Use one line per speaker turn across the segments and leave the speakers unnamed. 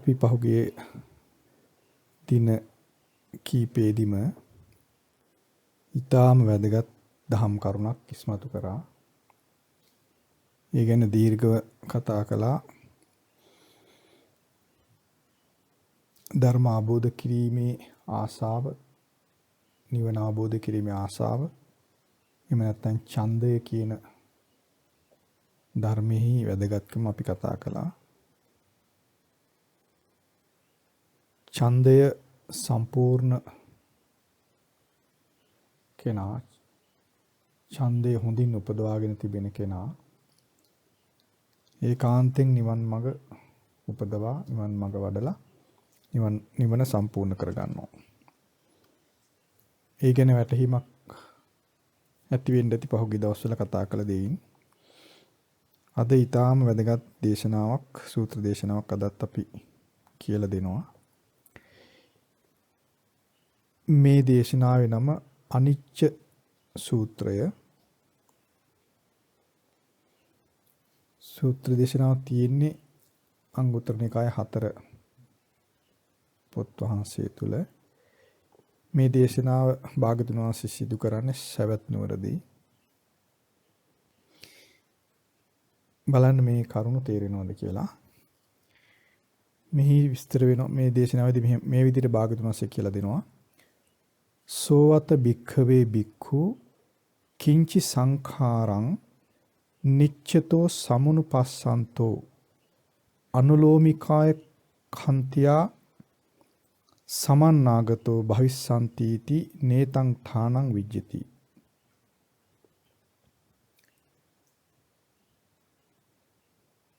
අපි පහුගිය දින කීපෙදිම ඊටාම වැදගත් දහම් කරුණක් ඉස්මතු කරා. ඒ ගැන දීර්ඝව කතා කළා. ධර්ම අවබෝධ කිරීමේ ආසාව, නිවන අවබෝධ කිරීමේ ආසාව, එහෙම නැත්නම් ඡන්දය කියන ධර්මෙහි වැදගත්කම අපි කතා කළා. ඡන්දය සම්පූර්ණ කෙනා, ඡන්දය හොඳින් උපදවාගෙන තිබෙන කෙනා ඒකාන්තයෙන් නිවන් මඟ උපදවා නිවන් මඟ වඩලා නිවන සම්පූර්ණ කරගන්නවා. ඒ ගැන වැටහීමක් ඇති වෙන්න ඇති පහුගිය දවස්වල කතා කළ දෙයින් අද ඊටාම වැදගත් දේශනාවක්, සූත්‍ර දේශනාවක් අදත් අපි කියලා දෙනවා. මේ දේශනාවේ නම අනිච්ච සූත්‍රය. සූත්‍ර දේශනාව තියෙන්නේ අංගුත්තර නිකාය 4 පොත් වහන්සේ තුල. මේ දේශනාව භාගතුන් වහන්සේ සිදු කරන්නේ සවැත් නුවරදී. බලන්න මේ කරුණ තේරෙනවද කියලා. මෙහි විස්තර වෙනවා. මේ දේශනාවේදී මේ විදිහට භාගතුන් වහන්සේ කියලා දෙනවා. සෝවත භික්ඛවේ භික්ඛු කිංචි සංඛාරං නිච්ඡතෝ සමුනුපස්සන්තෝ අනුලෝමිකාය කන්තියා සමන්නාගතෝ භවිස්සන්තිති නේතං ථානං විජ්ජති.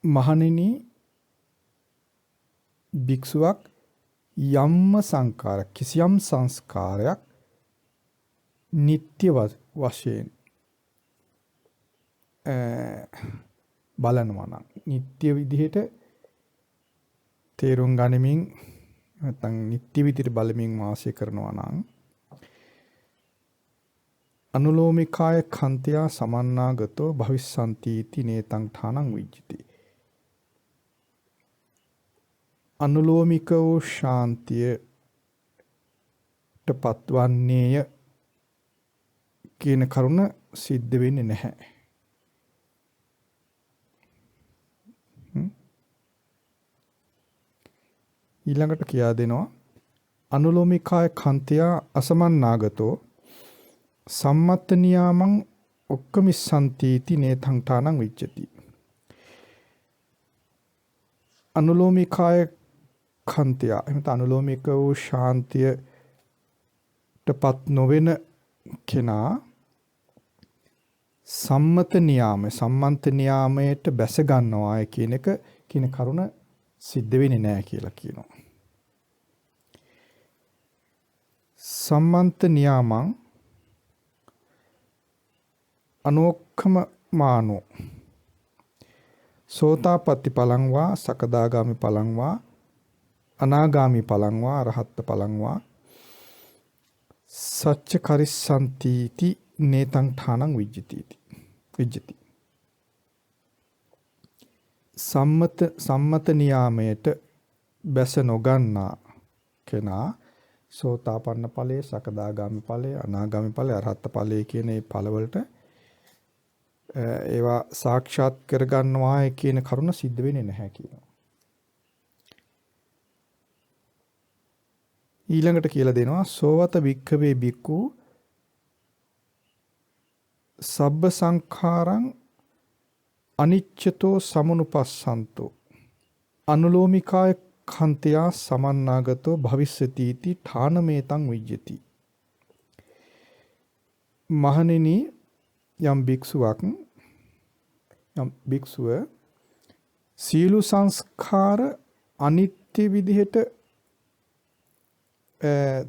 මහණෙනි, භික්ෂුවක් යම්ම සංකාරයක්, කිසියම් සංස්කාරයක් නිත්‍ය වශයෙන් බලනවා නම්, නිත්‍ය විදිහට තේරුම් ගනිමින් නැත්නම් නිත්‍ය විදිහට බලමින් වාසය කරනවා නම් අනුලෝමිකාය කන්තියා සමන්නාගතෝ භවිස්සන්තිති නේතං ඨානං විජ්ජති. අනුලෝමික වූ ශාන්තියට පත්වන්නේය කියන කරුණ සිද්ධ වෙන්නේ නැහැ. ඊළඟට කියා දෙනවා අනුලෝමිකාය කන්තියා අසමන්නාගතෝ සම්මත්ත නියාමං ඔක්කමිස්සන්තිති නේතං ඨානං විජ්ජති. අනුලෝමිකාය කන්තියා එහෙනම් අනුලෝමික වූ ශාන්තියටපත් නොවන කෙනා සම්මත නියාමයට බැස ගන්නවා කියන කරුණ සිද්ධ වෙන්නේ නැහැ කියලා කියනවා. සම්මන්ත නියාමං අනෝක්ඛම මානෝ සෝතාපට්ටි පලං වා සකදාගාමි පලං වා අනාගාමි පලං වා අරහත් පලං වා සච්ච කරිස්සන්තිති නේතං ඨානං විජ්ජති. සම්මත නියාමයට බැස නොගන්නා කෙනා සෝතාපන්න ඵලයේ, සකදාගාමි ඵලයේ, අනාගාමි ඵලයේ, අරහත් ඵලයේ කියන මේ ඵලවලට ඒවා සාක්ෂාත් කරගන්නවා කියන කරුණ සිද්ධ වෙන්නේ නැහැ කියනවා. ඊළඟට කියලා දෙනවා සෝවත භික්ඛවේ භික්ඛු සබ්බ සංඛාරං අනිච්චතෝ සමුනුපස්සන්තෝ අනුලෝමිකාය කන්තියා සමන්නාගතෝ භවිස්සතිති ඨානමේතං විජ්ජති. මහණෙනි, යම් භික්ෂුව සීල සංස්කාර අනිත්‍ය විදිහට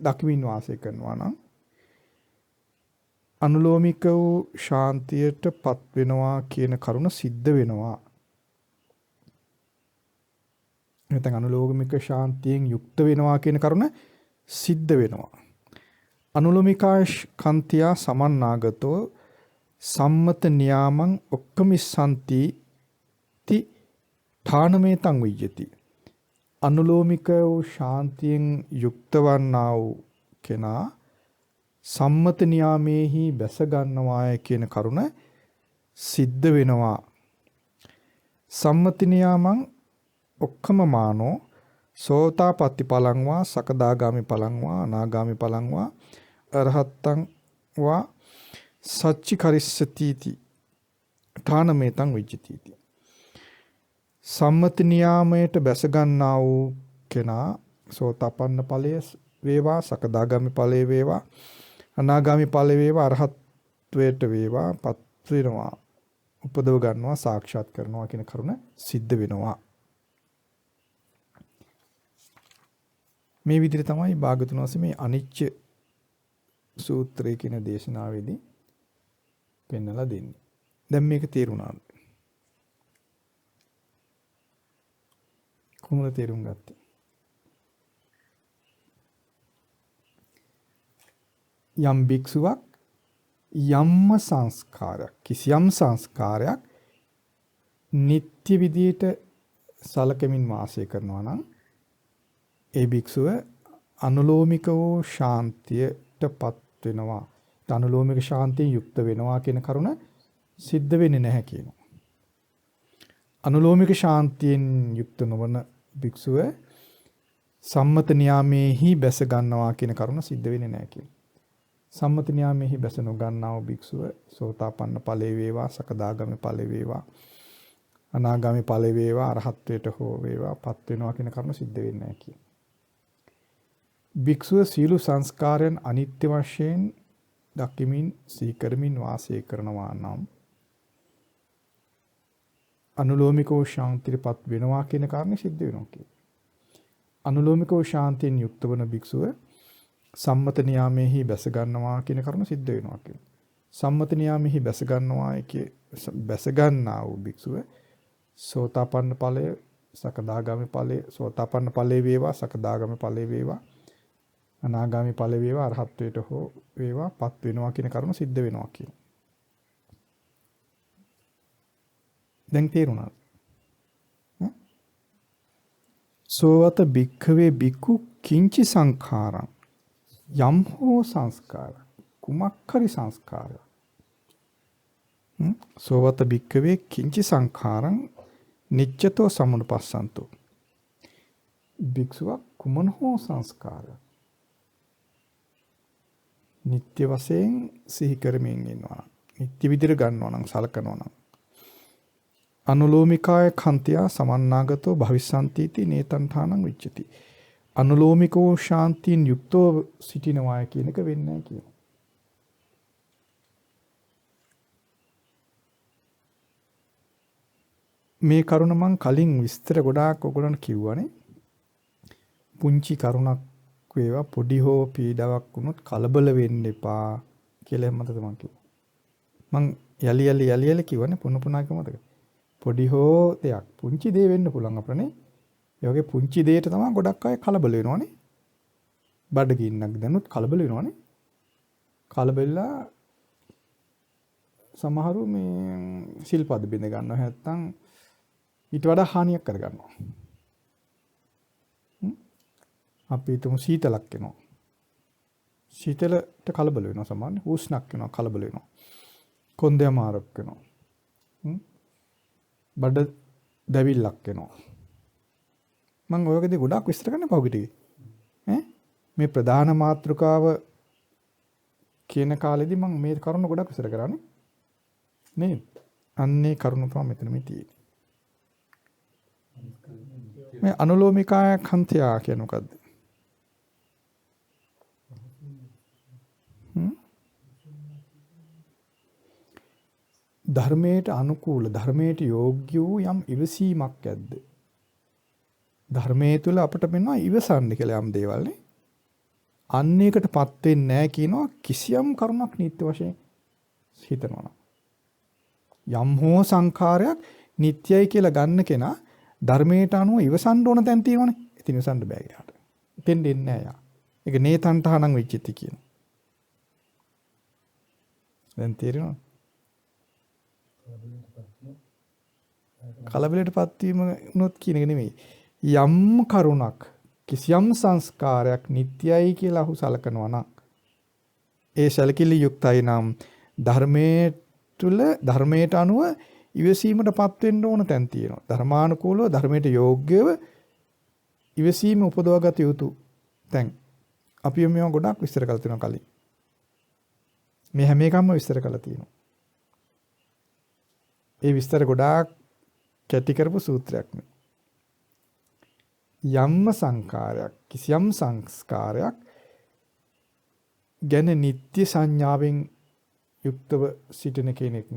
දක්මින් වාසය කරනවා නම් අනුලෝමික වූ ශාන්තියටපත් වෙනවා කියන කරුණ සිද්ධ වෙනවා. නැත්නම් අනුලෝමික ශාන්තියෙන් යුක්ත වෙනවා කියන කරුණ සිද්ධ වෙනවා. අනුලෝමිකාය කන්තියා සමන්නාගතෝ සම්මත නියාමං ඔක්කමිස්සන්ති ති ඨානමේතං විජ්ජති. අනුලෝමික වූ ශාන්තියෙන් යුක්ත වන්නා වූ කෙනා සම්මත නියාමේහි බැස ගන්නවාය කියන කරුණ සිද්ධ වෙනවා. සම්මත නියාමං ඔක්කම මානෝ සෝතාපට්ටි පලං වා සකදාගාමි පලං වා අනාගාමි පලං වා අරහත්තං වා සච්චි කරිස්සතිති ඨානමේතං විජ්ජතිති. සම්මත නියාමයට බැස ගන්නා වූ කෙනා සෝතාපන්න ඵලය වේවා සකදාගාමි ඵලය වේවා අනාගාමි ඵලය වේවා අරහත්වයට වේවා පත් වෙනවා උපදව ගන්නවා සාක්ෂාත් කරනවා කියන කරුණ සිද්ධ වෙනවා. මේ විදිහට තමයි භාගතුන් වහන්සේ මේ අනිච්ච සූත්‍රය කියන දේශනාවේදී පෙන්වලා දෙන්නේ. දැන් මේක තේරුණාද? කොහොමද තේරුම් ගත්තේ? යම් භික්ෂුවක් යම්ම සංස්කාරයක් කිසියම් සංස්කාරයක් නිත්‍ය විදියට සලකමින් වාසය කරනවා නම් ඒ භික්ෂුව අනුලෝමික වූ ශාන්තියටපත් වෙනවා. අනුලෝමික ශාන්තියෙන් යුක්ත වෙනවා කියන කරුණ සිද්ධ වෙන්නේ නැහැ කියනවා. අනුලෝමික ශාන්තියෙන් යුක්ත නොවන භික්ෂුව සම්මත නියාමේහි බැස ගන්නවා කියන කරුණ සිද්ධ වෙන්නේ නැහැ කියනවා. සම්මත නියාමේහි බැස නොගන්නා වූ භික්ෂුව සෝතාපන්න ඵලේ වේවා සකදාගාමි ඵලේ වේවා අනාගාමි ඵලේ වේවා අරහත්ත්වයට හෝ වේවා පත් වෙනවා කියන කරුණ සිද්ධ වෙන්නේ නැහැ කියනවා. භික්ෂුව සීල සංස්කාරයන් අනිත්‍ය වශයෙන් දකිමින් සීකරමින් වාසය කරනවා නම් අනුලෝමිකව ශාන්තියටපත් වෙනවා කියන කාරණේ සිද්ධ වෙනවා කියන්නේ. අනුලෝමිකව ශාන්තියෙන් යුක්ත වන භික්ෂුව සම්මත නියාමේහි බැස ගන්නවා කියන කරුණ සිද්ධ වෙනවා කියන්නේ. සම්මත නියාමේහි බැස ගන්නා වූ භික්ෂුව සෝතාපන්න ඵලය සකදාගාමි ඵලය සෝතාපන්න ඵලේ වේවා සකදාගාමි ඵලේ වේවා අනාගාමි ඵල වේවා අරහත්ත්වයට හෝ වේවා පත් වෙනවා කියන කරුණ සිද්ධ වෙනවා කියනවා. දැන් තේරුණාද? සෝවත භික්ඛවේ භික්ඛු කිංචි සංඛාරං යම් හෝ සංස්කාර කුමක්කරි සංස්කාරය සෝවත භික්ඛවේ කිංචි සංඛාරං නිච්චතෝ සමුනුපස්සන්තෝ භික්ෂුවක් කුමන හෝ සංස්කාරයක් නිත්‍ය වශයෙන් සිහි කරමින් ඉන්නවා. නිත්‍ය විදිහට ගන්නවා නම් සලකනවා නම් අනුලෝමිකාය කන්තියා සමන්නාගතෝ භවිස්සන්තිති නේතන්ඨානං විච්චති. අනුලෝමිකෝ ශාන්තියෙන් යුක්තව සිටිනවාය කියන එක වෙන්නේ නැහැ කියනවා. මේ කරුණ මං කලින් විස්තර ගොඩාක් ඔයගොල්ලන්ට කිව්වනේ. පුංචි කරුණක් වේවා පොඩි හෝ පීඩාවක් වුණොත් කලබල වෙන්න එපා කියලා මතකද මං කිව්වා. මං යලි කිව්වනේ පුන මතක. පොඩි හෝ දෙයක් පුංචි දේ වෙන්න පුළුවන් අපරනේ. ඒ වගේ පුංචි දෙයට තමයි ගොඩක් අය කලබල වෙනවනේ. බඩගින්නක් දැනුත් කලබල වෙනවනේ. කලබලලා සමහරු මේ සිල්පද බින්ද ගන්නවා නැත්තම් ඊට වඩා හානියක් කර ගන්නවා. අපි හිතමු සීතලක් එනවා. සීතලට කලබල වෙනවා සමහරවිට. උෂ්ණක් වෙනවා කලබල වෙනවා. කොන්දේ අමාරුක් වෙනවා. බඩ දැවිල්ලක් වෙනවා. මම ඔය වගේ දේ ගොඩක් විස්තර කරන්න පහුගිටියේ. මේ ප්‍රධාන මාතෘකාව කියන කාලෙදී මම මේ කරුණ ගොඩක් විස්තර කරානේ. නේද? අන්නේ කරුණ තමයි මෙතන මේ තියෙන්නේ. මේ අනුලෝමිකාය කන්තියා කියන මොකද්ද? ධර්මයට අනුකූල ධර්මයට යෝග්‍ය වූ යම් ඉවසීමක් ඇද්ද? ධර්මයේ තුල අපිට මෙන්නවා ඉවසන්න කියලා යම් දේවල් නේ. අන්න ඒකටපත් වෙන්නේ නැහැ කියනවා කිසියම් කරුණක් නිත්‍ය වශයෙන් හිතනවා. යම් හෝ සංඛාරයක් නිත්‍යයි කියලා ගන්න කෙනා ධර්මයට අනුව ඉවසන්න ඕන තැන් තියෙනවනේ. ඉතින් ඉවසන්න බෑ යාට. ඉතින් දෙන්නේ නැහැ යා. ඒක නේතන්ටහනම් වෙච්චිති කියන. දැන් තේරෙනවද? කලබලයටපත් වීම නොත් කියන එක නෙමෙයි. යම් කරුණක් කිසියම් සංස්කාරයක් නිට්ටයයි කියලා අහු සලකනවා නම් ඒ සැලකිලි යුක්තයි නම් ධර්මයට අනුව ඉවසීමටපත් වෙන්න ඕන තැන් තියෙනවා. ධර්මානුකූලව ධර්මයට යෝග්‍යව ඉවසීම උපදවාගත යුතු තැන්. අපි මේවා ගොඩක් විස්තර කරලා තියෙනවා කලින්. මේ හැම එකක්ම විස්තර කරලා තියෙනවා. ඒ විස්තර ගොඩාක් කැටි කරපු සූත්‍රයක් නේ. යම්ම සංකාරයක් කිසියම් සංස්කාරයක් ගැන නිත්‍ය සංඥාවෙන් යුක්තව සිටින කෙනෙක්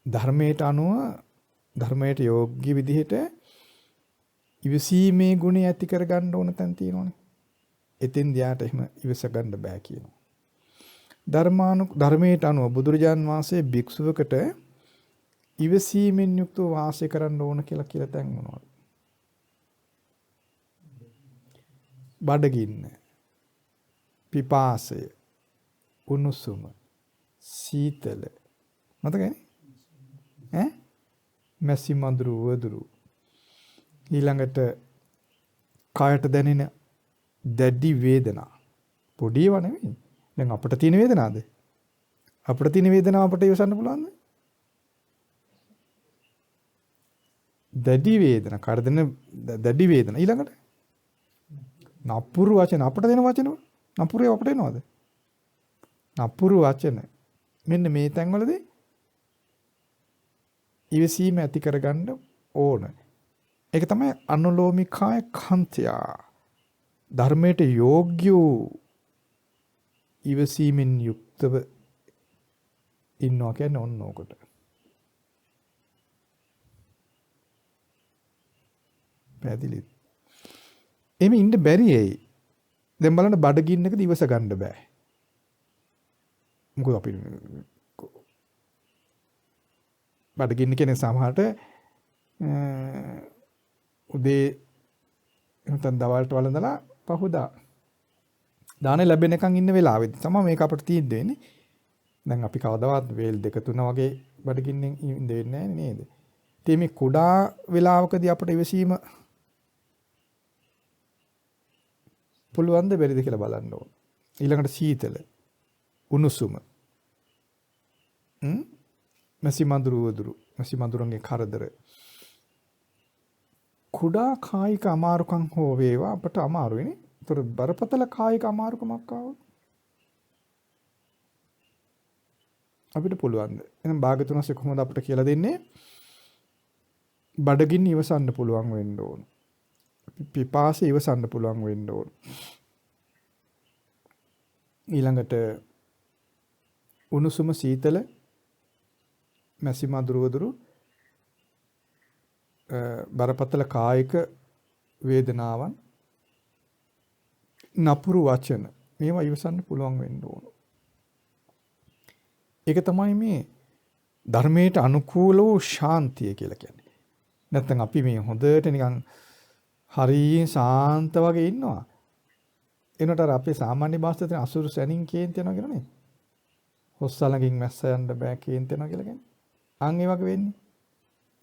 ධර්මයට අනුව ධර්මයට යෝග්‍ය විදිහට ඉවසීමේ ගුණය ඇති කර ගන්න ඕන තැන් තියෙනවනේ. එතෙන් දියාට එහෙම ඉවස ගන්න බෑ කියනවා. ධර්මයට අනුව බුදුරජාන් වහන්සේ භික්ෂුවකට ඉවසීමෙන් යුක්තව වාසය කරන්න ඕන කියලා තැන් මොනවද? බඩගින්න, පිපාසය, උණුසුම, සීතල. මතකයි? මැසි මඳුරු වදුරු. ඊළඟට කායට දැනෙන දැඩි වේදනා. පොඩි ඒවා නෙවෙයි. දැන් අපිට තියෙන වේදනාවද? අපිට තියෙන වේදනාව අපිට ඉවසන්න පුළුවන්ද? දැඩි වේදනා, කාට දැනෙන දැඩි වේදනා. ඊළඟට නපුරු වචන අපිට දෙන වචන නපුරු ඒවා අපිට එනවද? නපුරු වචන. මෙන්න මේ තැන්වලදී ඉවසීම ඇති කරගන්න ඕන. ඒක තමයි අනුලෝමිකාය කන්තය. ධර්මයට යෝග්‍ය ඉවසීමෙන් යුක්තව ඉන්නවා කියන්නේ ඔන්න ඕකට. පැහැදිලිද? එමෙ ඉන්න බැරි ඇයි? දැන් බලන්න බඩගින්නකදී ඉවස ගන්න බෑ. මොකද අපි බඩගින්න කෙනෙක් සමහරට උදේ නැත්නම් දවල්ට වළඳලා පහුදා දාන ලැබෙනකන් ඉන්න වෙලාවෙදී තමයි මේක අපිට තීන්දුව වෙන්නේ. දැන් අපි කවදාවත් වේල් 2 3 වගේ බඩගින්නෙන් ඉඳ වෙන්නේ නැහැ නේද? ඉතින් මේ කුඩා වෙලාවකදී අපිට ඉවසීම පුළුවන්ද බැරිද කියලා බලන්න ඕන. ඊළඟට සීතල, උණුසුම. මැසි මඳුරුන්ගේ කරදර. කුඩා කායික අමාරුකම් හෝ වේවා අපට අමාරු වෙන්නේ. ඒතර බරපතල කායික අමාරුකමක් ආවොත් අපිට පුළුවන්ද? එහෙනම් භාගතුනස් කොහොමද අපිට කියලා දෙන්නේ? බඩගින්න ඉවසන්න පුළුවන් වෙන්න ඕන. පිපාසය ඉවසන්න පුළුවන් වෙන්න ඕන. ඊළඟට උණුසුම සීතල මැසි මඳුරු බරපතල කායික වේදනාවන් නපුරු වචන මේවා ඉවසන්න පුළුවන් වෙන්න ඕන. ඒක තමයි මේ ධර්මයට අනුකූල වූ ශාන්තිය කියලා කියන්නේ. නැත්නම් අපි මේ හොඳට නිකන් හරිය ශාන්ත වගේ ඉන්නවා. එනට අර අපේ සාමාන්‍ය භාෂාවෙන් අසුරු සැනින් කේන්ති යනවා කියනනේ. හොස්සලඟින් මැස්ස යන්න බෑ කේන්ති යනවා කියලා කියන්නේ. අන් ඒ වගේ වෙන්නේ.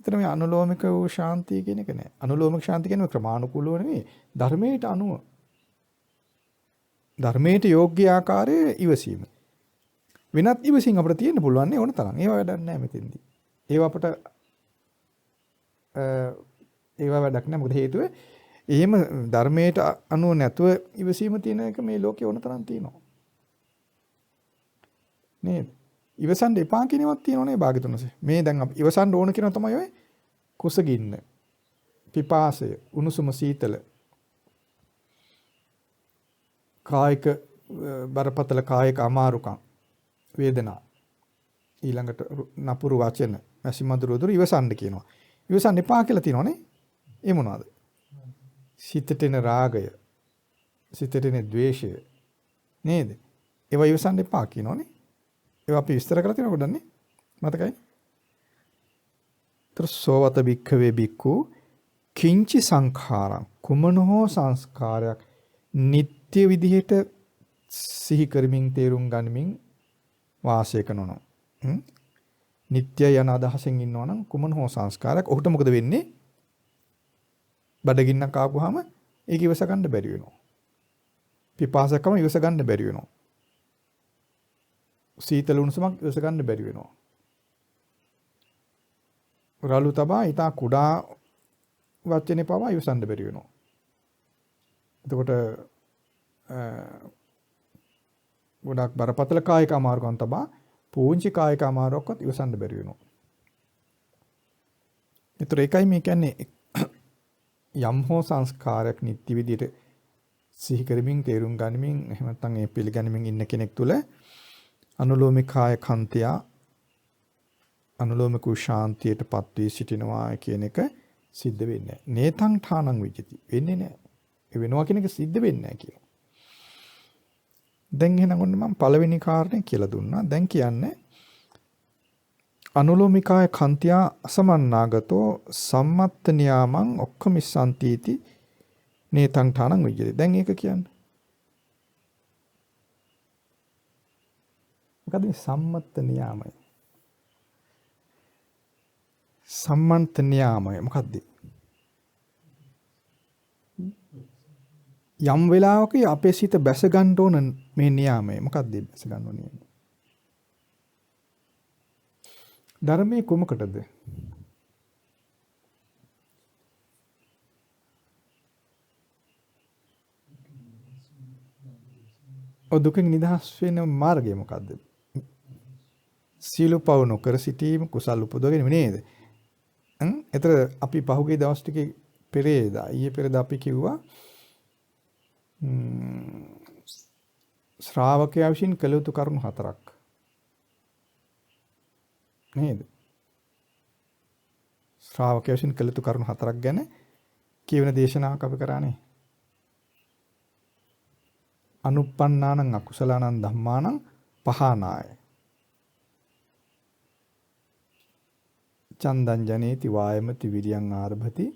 එතන මේ අනුලෝමික වූ ශාන්තිය කියන එක නෑ. අනුලෝමික ශාන්තිය කියන්නේ ක්‍රමානුකූලව නෙවෙයි. ධර්මයට අනුව. ධර්මයට යෝග්‍ය ආකාරයේ ඉවසීම. වෙනත් ඉවසීම් අපිට තියෙන්න පුළුවන් නේ ඕන තරම්. ඒවා වැඩක් නෑ මෙතෙන්දී. ඒවා අපිට ඒවා වැඩක් නෑ. මොකද හේතුව එහෙම ධර්මයට අනුව නැතුව ඉවසීම තියෙන එක මේ ලෝකේ ඕන තරම් තියෙනවා. නේද? ඉවසන්න එපා කියනවත් තියෙනවනේ භාග්‍යතුන්සේ. මේ දැන් අපි ඉවසන්න ඕන කියනවා තමයි ඔය කුසගින්න, පිපාසය, උණුසුම සීතල, කායික බරපතල කායික අමාරුකම්, වේදනා, ඊළඟට නපුරු වචන, මැසි මඳුරු ඉවසන්න කියනවා. ඉවසන්න එපා කියලා තියෙනවනේ. ඒ මොනවාද? සිතට එන රාගය, සිතට එන ද්වේෂය නේද? ඒවා ඉවසන්න එපා කියනවනේ. ඒවා අපි විස්තර කරලා තියෙනවා ගොඩන්නේ. මතකයි? ත්‍රිසෝවත භික්ඛවේ භික්ඛු කිංචි සංඛාරං කුමන හෝ සංස්කාරයක් නිත්‍ය විදිහට සිහි කරමින් තේරුම් ගනිමින් වාසය කරනවා. නිට්ටය යන අදහසෙන් ඉන්නවා නම් කුමන හෝ සංස්කාරයක් ඔහුට මොකද වෙන්නේ? බඩගින්නක් ආපුවාම ඒක ඉවස ගන්න බැරි වෙනවා. පිපාසකම ඉවස ගන්න බැරි වෙනවා. සීතල උණුසුමක් ඉවස ගන්න බැරි වෙනවා. රළු තබා ඊට කුඩා වචනේ පවා ඉවසන්න බැරි වෙනවා. එතකොට ගොඩක් බරපතල කායික අමාරුකම් තබා පූංචි කායික අමාරුවක්වත් ඉවසන්න බැරි වෙනවා. ඒතර ඒකයි මේ කියන්නේ යම් හෝ සංස්කාරයක් නිත්‍ය විදියට සිහි කරමින් තේරුම් ගනිමින් එහෙම නැත්නම් ඒ පිළිගනිමින් ඉන්න කෙනෙක් තුළ අනුලෝමිකාය කන්තිය අනුලෝමික ශාන්තියටපත් වී සිටිනවා කියන එක සිද්ධ වෙන්නේ නැහැ. නේතං ඨානං විජිති. වෙන්නේ නැහැ. ඒ වෙනවා කියන එක සිද්ධ වෙන්නේ නැහැ කියලා. දැන් එහෙනම් ඔන්න මම පළවෙනි කාරණේ කියලා දුන්නා. දැන් කියන්නේ අනුලෝමිකාය කන්තිය අසමන්නාගතෝ සම්මත්ත නියාමං ඔක්කමිස්සන්තිති නේතං ඨානං විජිති. දැන් ඒක කියන්නේ. මොකද මේ සම්මත්ත නියාමය? සම්මන්ත නියාමය මොකද්ද? යම් වෙලාවක අපේ සිත බැස ගන්න ඕන මේ නියාමය. මොකද්ද බැස ගන්න ඕන නියාමය? ධර්මයේ කොමකටද? දුකින් නිදහස් වෙන මාර්ගය මොකද්ද? සීල පව නොකර සිටීම කුසල් උපදවගෙන නේද? එතන අපි පහුගිය දවස් ටිකේ පෙරේදා ඊයේ පෙරේදා අපි කිව්වා ශ්‍රාවකයා විසින් කළ යුතු කරුණු 4ක් නේද? ශ්‍රාවකයා විසින් කළ යුතු කරුණු 4ක් ගැන කියවන දේශනාවක් අපි කරානේ. අනුප්පන්නානං අකුසලානං ධම්මානං පහනාය. චන්දං ජනේති වායමති විරියං ආරභති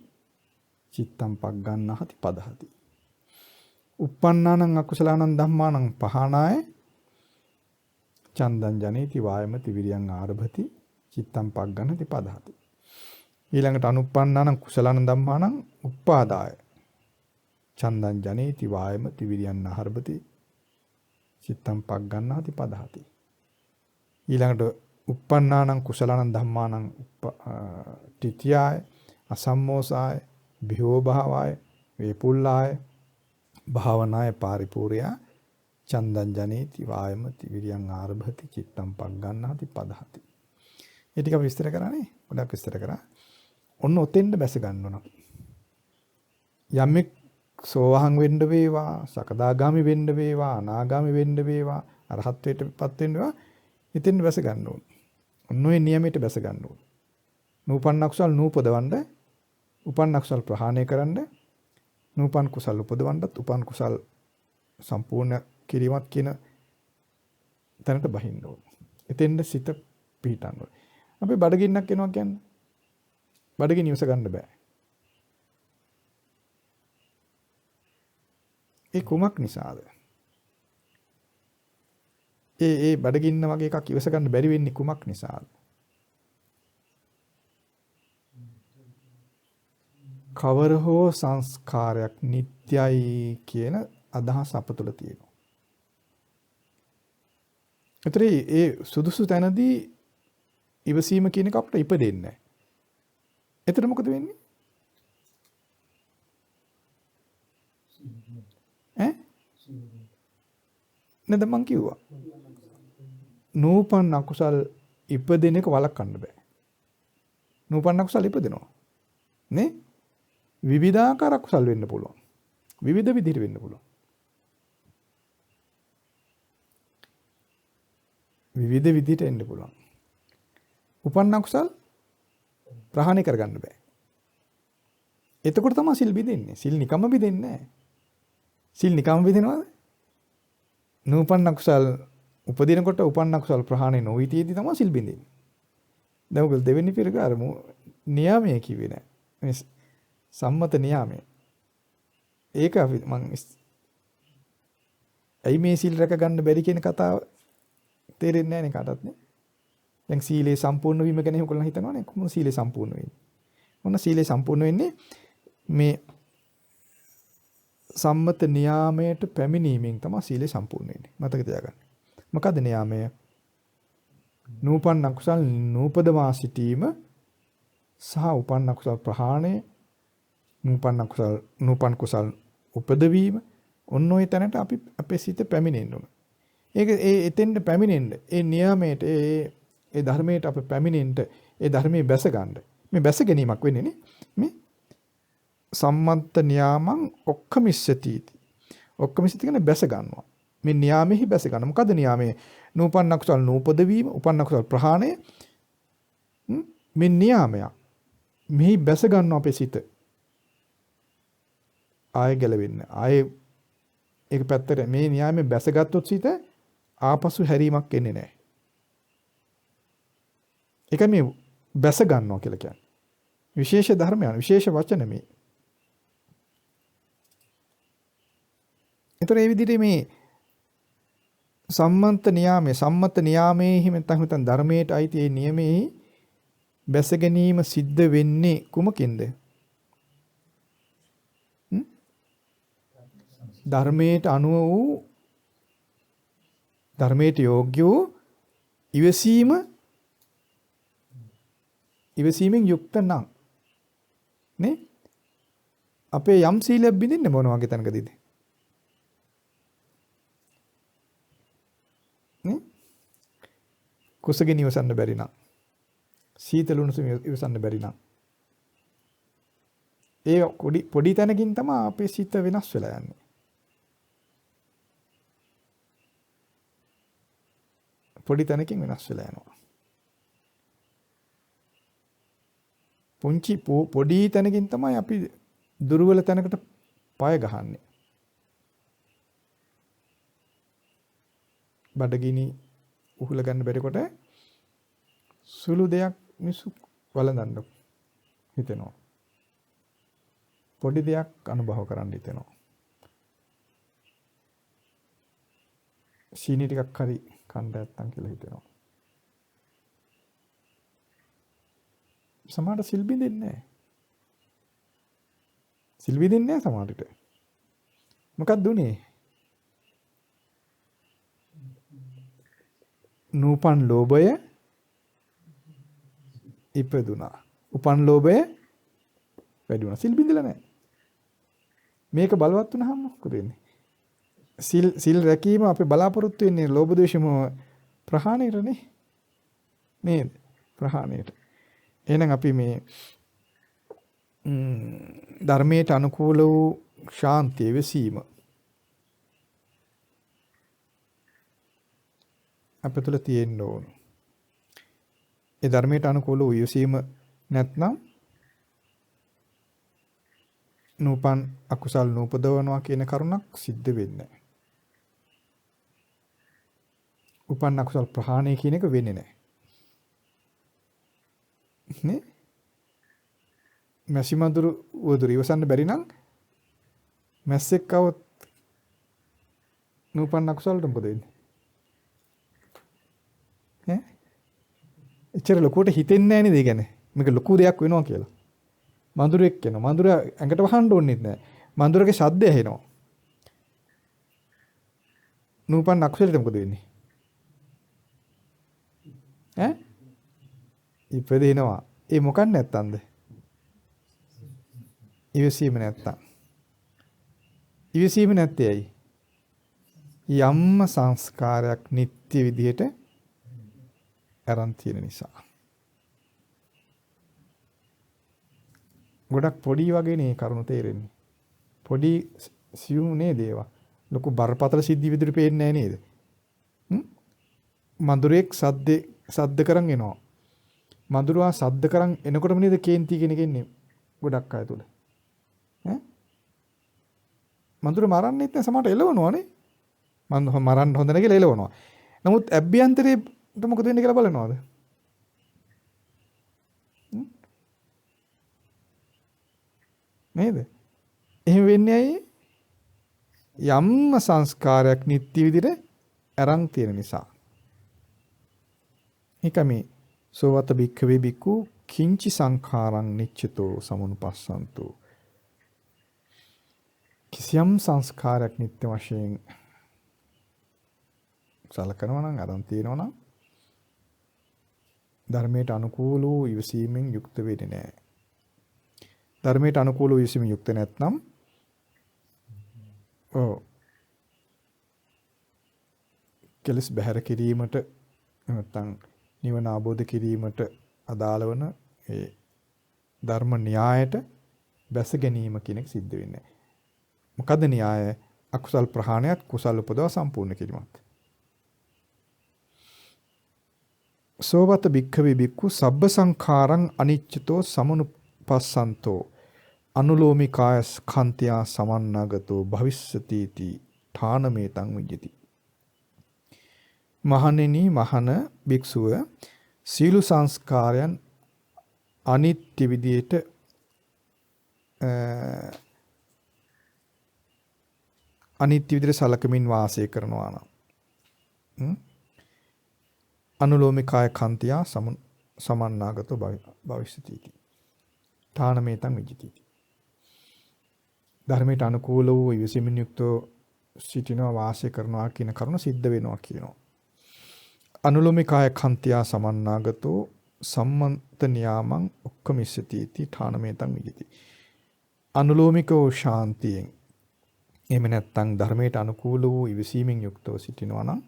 චිත්තං පග්ගන්නහති පදහති. uppannānaṁ akusalaṇaṁ dhammānaṁ pahānāya චන්දං ජනේති වායමති විරියං ආරභති චිත්තං පග්ගන්නහති පදහති. ඊළඟට අනුප්පන්නානං කුසලානං ධම්මානං උප්පාදාය චන්දං ජනේති වායමති විරියං ආරභති චිත්තං පග්ගන්නහති පදහති. ඊළඟට uppannānaṁ කුසලානං ධම්මානං තිතියාය අසම්මෝසාය බිහෝභාවාය වේපුල්ලාය භාවනාය පාරිපූර්ණා චන්දං ජනේති වායමති විරියං ආරභති චිත්තං පග්ගන්නහති පදහති. ඒ ටික අපි විස්තර කරානේ. ගොඩක් විස්තර කරා. ඔන්න ඔතෙන්ද බැස ගන්න ඕන. යමෙක් සෝවහන් වෙන්න වේවා, සකදාගාමි වෙන්න වේවා, අනාගාමි වෙන්න වේවා, අරහත්ත්වයටපත් වෙන්න වේවා, ඉතින් බැස ගන්න ඕන. ඔන්න ඔය නියමයට බැස ගන්න ඕන. නූපන්න කුසල් නූපදවන්න, උපන්න කුසල් ප්‍රහාණය කරන්න, නූපන් කුසල් උපදවන්නත්, උපන් කුසල් සම්පූර්ණ කිරීමත් කියන තැනට බහින්න ඕන. එතෙන්ද සිත පිහිටන්න ඕන. අපි බඩගින්නක් එනවා කියන්නේ බඩගින්න ඉවස ගන්න බෑ. ඒ කුමක් නිසාද? ඒ බඩගින්න වගේ එකක් ඉවස ගන්න බැරි වෙන්නේ කුමක් නිසාද? කවර හෝ සංස්කාරයක් නිට්ටයයි කියන අදහස අප තුළ තියෙනවා. ඒතරේ ඒ සුදුසු තැනදී ඉවසීම කියන එක අපිට ඉපදෙන්නේ නැහැ. එතන මොකද වෙන්නේ? නේද මං කිව්වා. නූපන් අකුසල් ඉපදෙන එක වළක්වන්න බෑ. නූපන් අකුසල් ඉපදෙනවා. නේ? විවිධාකාර අකුසල් වෙන්න පුළුවන්. විවිධ විදිහට වෙන්න පුළුවන්. විවිධ විදිහට එන්න පුළුවන්. උපන්න අකුසල් ප්‍රහාණය කරගන්න බෑ. එතකොට තමයි සිල් බිඳින්නේ. සිල් නිකම්ම බිඳින්නේ නැහැ. සිල් නිකම්ම බිඳිනවද? නූපන්න අකුසල් උපදිනකොට උපන්න අකුසල් ප්‍රහාණය නොවි තියදී තමයි සිල් බිඳින්නේ. දැන් ඔබ දෙවෙනි පිරක අර නියාමයේ කිව්වේ නෑ. මේ සම්මත නියාමය. ඒක අපි මං ඇයි මේ සිල් රැක ගන්න බැරි කියන කතාව තේරෙන්නේ නැහැ නේ කාටවත් නේ. දැන් සීලේ සම්පූර්ණ වීම ගැන ඔයගොල්ලෝ හිතනවනේ කොහොමද සීලේ සම්පූර්ණ වෙන්නේ? මොන සීලේ සම්පූර්ණ වෙන්නේ මේ සම්මත නියාමයට පැමිණීමෙන් තමයි සීලේ සම්පූර්ණ වෙන්නේ. මතක තියාගන්න. මොකද නියාමය? නූපන් අකුසල් නූපදවා සිටීම සහ උපන් අකුසල් ප්‍රහාණය, නූපන් කුසල් උපදවීම. ඔන්න ඔය තැනට අපි අපේ සිත පැමිණෙන්න ඕන. ඒක එතෙන්ට පැමිණෙන්න ඒ නියාමයට ඒ ධර්මයට අප පැමිණෙන්න ඒ ධර්මයේ බැස ගන්න. මේ බැස ගැනීමක් වෙන්නේ නේ. මේ සම්මන්ත නියාමං ඔක්කමිස්සති. ඔක්කමිස්සති කියන්නේ බැස ගන්නවා. මේ නියාමෙහි බැස ගන්න. මොකද නියාමයේ නූපන්න කුසල් නූපද වීම, උපන්න කුසල් ප්‍රහාණය මේ නියාමයක්. මෙහි බැස ගන්න අපේ සිත. ආයෙ ගැලවෙන්න. ආයෙ ඒක පැත්තට මේ නියාමයේ බැසගත්තොත් සිත ආපසු හැරීමක් එන්නේ නැහැ. ඒක මේ බැස ගන්නවා කියලා කියන්නේ. විශේෂ ධර්මයන්, විශේෂ වචන මේ. ඒතර ඒ විදිහට මේ සම්මන්ත නියාමයේ හිම නැත්නම් ධර්මයට අයිති ඒ නියමයේ බැස ගැනීම සිද්ධ වෙන්නේ කුමකින්ද? ධර්මයට අනුව වූ ධර්මයට යෝග්‍ය වූ ඉවසීමෙන් යුක්ත නම් නේ අපේ යම් සීලයක් බින්දින්නේ මොන වගේ තැනකදීද නේ කුසගෙන ඉවසන්න බැරි නම් සීතල උණුසුම ඉවසන්න බැරි නම් ඒ පොඩි තැනකින් තමයි අපේ සිත වෙනස් වෙලා යන්නේ. පොඩි තැනකින් වෙනස් වෙලා යනවා. පොඩි තැනකින් තමයි අපි දුර්වල තැනකට පය ගහන්නේ. බඩගිනි උහුල ගන්න බැරි කොට සුළු දෙයක් මිසු වළඳන්න හිතෙනවා. පොඩි දෙයක් අනුභව කරන්න හිතෙනවා. සීනි ටිකක් හරි කන්න නැත්තම් කියලා හිතෙනවා. සමහරට සිල් බින්දෙන්නේ නැහැ. සිල් බින්දෙන්නේ නැහැ සමහරට. මොකක්ද උනේ? නූපන් ලෝභය ඉපදුනා. උපන් ලෝභය වැඩි වුණා. සිල් බින්දලා නැහැ. මේක බලවත් වුණාම මොකද වෙන්නේ? සිල් රැකීම අපි බලාපොරොත්තු වෙන්නේ ලෝභ ද්වේෂ මොහ ප්‍රහාණයටනේ. නේද? ප්‍රහාණයට. එහෙනම් අපි මේ ධර්මයට අනුකූල වූ ශාන්තිය වෙසීම අප තුළ තියෙන්න ඕන. ඒ ධර්මයට අනුකූල වූ වෙසීම නැත්නම් නූපන් අකුසල් නූපදවනවා කියන කරුණක් සිද්ධ වෙන්නේ නැහැ. උපන් අකුසල් ප්‍රහාණය කියන එක වෙන්නේ නැහැ. නේ? මැසිමදුරු වදුරු ඉවසන්න බැරි නම් මැස්සෙක් આવොත් නූපන් අකුසලට මොකද වෙන්නේ? ඈ? එච්චර ලොකුවට හිතෙන්නේ නැහැ නේද? ඒ කියන්නේ මේක ලොකු දෙයක් වෙනවා කියලා. මඳුරෙක් එනවා. මඳුර ඇඟට වහන්න ඕනෙත් නැහැ. මඳුරගේ ශබ්දය ඇහෙනවා. නූපන් අකුසලට මොකද වෙන්නේ? ඈ? ඉපදිනවා. ඒ මොකක් නැත්තන්ද? ඉවසීම නැත්තම්. ඉවසීම නැත්තේ ඇයි? යම්ම සංස්කාරයක් නිත්‍ය විදිහට අරන් තියෙන නිසා. ගොඩක් පොඩි වගේ නේ කරුණු තේරෙන්නේ. පොඩි සියුම් නේද ඒවා. ලොකු බරපතල සිද්ධි විදිහට පේන්නේ නැහැ නේද? මధుරෙක් සද්ද කරන් එනවා. මధుරවා සද්ද කරන් එනකොටම නේද කේන්ති කෙනෙක් එන්නේ ගොඩක් අය තුල. ඈ? මధుර මරන්නෙත් නැහැ සමහරට එලවනවානේ. මරන්න හොඳ නැහැ කියලා එලවනවා. නමුත් අභ්‍යන්තරේ මොකද වෙන්නේ කියලා බලනවාද? නේද? එහෙම වෙන්නේ ඇයි? යම්ම සංස්කාරයක් නිත්‍ය විදිහට අරන් තියෙන නිසා. ඒක මේ සෝවත භික්ඛවේ භික්ඛු කිංචි සංඛාරං නිච්චතෝ සමුනුපස්සන්තෝ. කිසියම් සංස්කාරයක් නිත්‍ය වශයෙන් සලකනවා නම් අරන් තියෙනවා නම් ධර්මයට අනුකූල වූ ඉවසීමෙන් යුක්ත වෙන්නේ නැහැ. ධර්මයට අනුකූල වූ ඉවසීමෙන් යුක්ත නැත්නම් කෙලස් බැහැර කිරීමට නැත්නම් නිවන අවබෝධ කිරීමට අදාළ වන ඒ ධර්ම න්‍යායට බැස ගැනීම කියන එක සිද්ධ වෙන්නේ. මොකද න්‍යාය අකුසල් ප්‍රහාණයත් කුසල් උපදව සම්පූර්ණ කිරීමත්. සෝවත භික්ඛවේ භික්ඛු සබ්බ සංඛාරං අනිච්චතෝ සමුනුපස්සන්තෝ අනුලෝමිකාය ස්කන්ධයා සමන්නාගතෝ භවිස්සති ති ඨානමේතං විජ්ජති. මහණෙනි මහණ භික්ෂුව සීල සංස්කාරයන් අනිත්‍ය විදියට අනිත්‍ය විදියට සලකමින් වාසය කරනවා නම් අනුලෝමිකාය කන්තියා සමන්නාගතෝ භවිස්සති ති ඨානමේතං විජ්ජති. ධර්මයට අනුකූල වූ ඉවසීමෙන් යුක්තව සිටිනවා වාසය කරනවා කියන කරුණ සිද්ධ වෙනවා කියනවා. අනුලෝමිකාය කන්තියා සමන්නාගතෝ සම්මන්ත නියාමං ඔක්කමිස්සති ති ඨානමේතං විජ්ජති. අනුලෝමිකෝ ශාන්තියෙන් එහෙම නැත්නම් ධර්මයට අනුකූල වූ ඉවසීමෙන් යුක්තව සිටිනවා නම්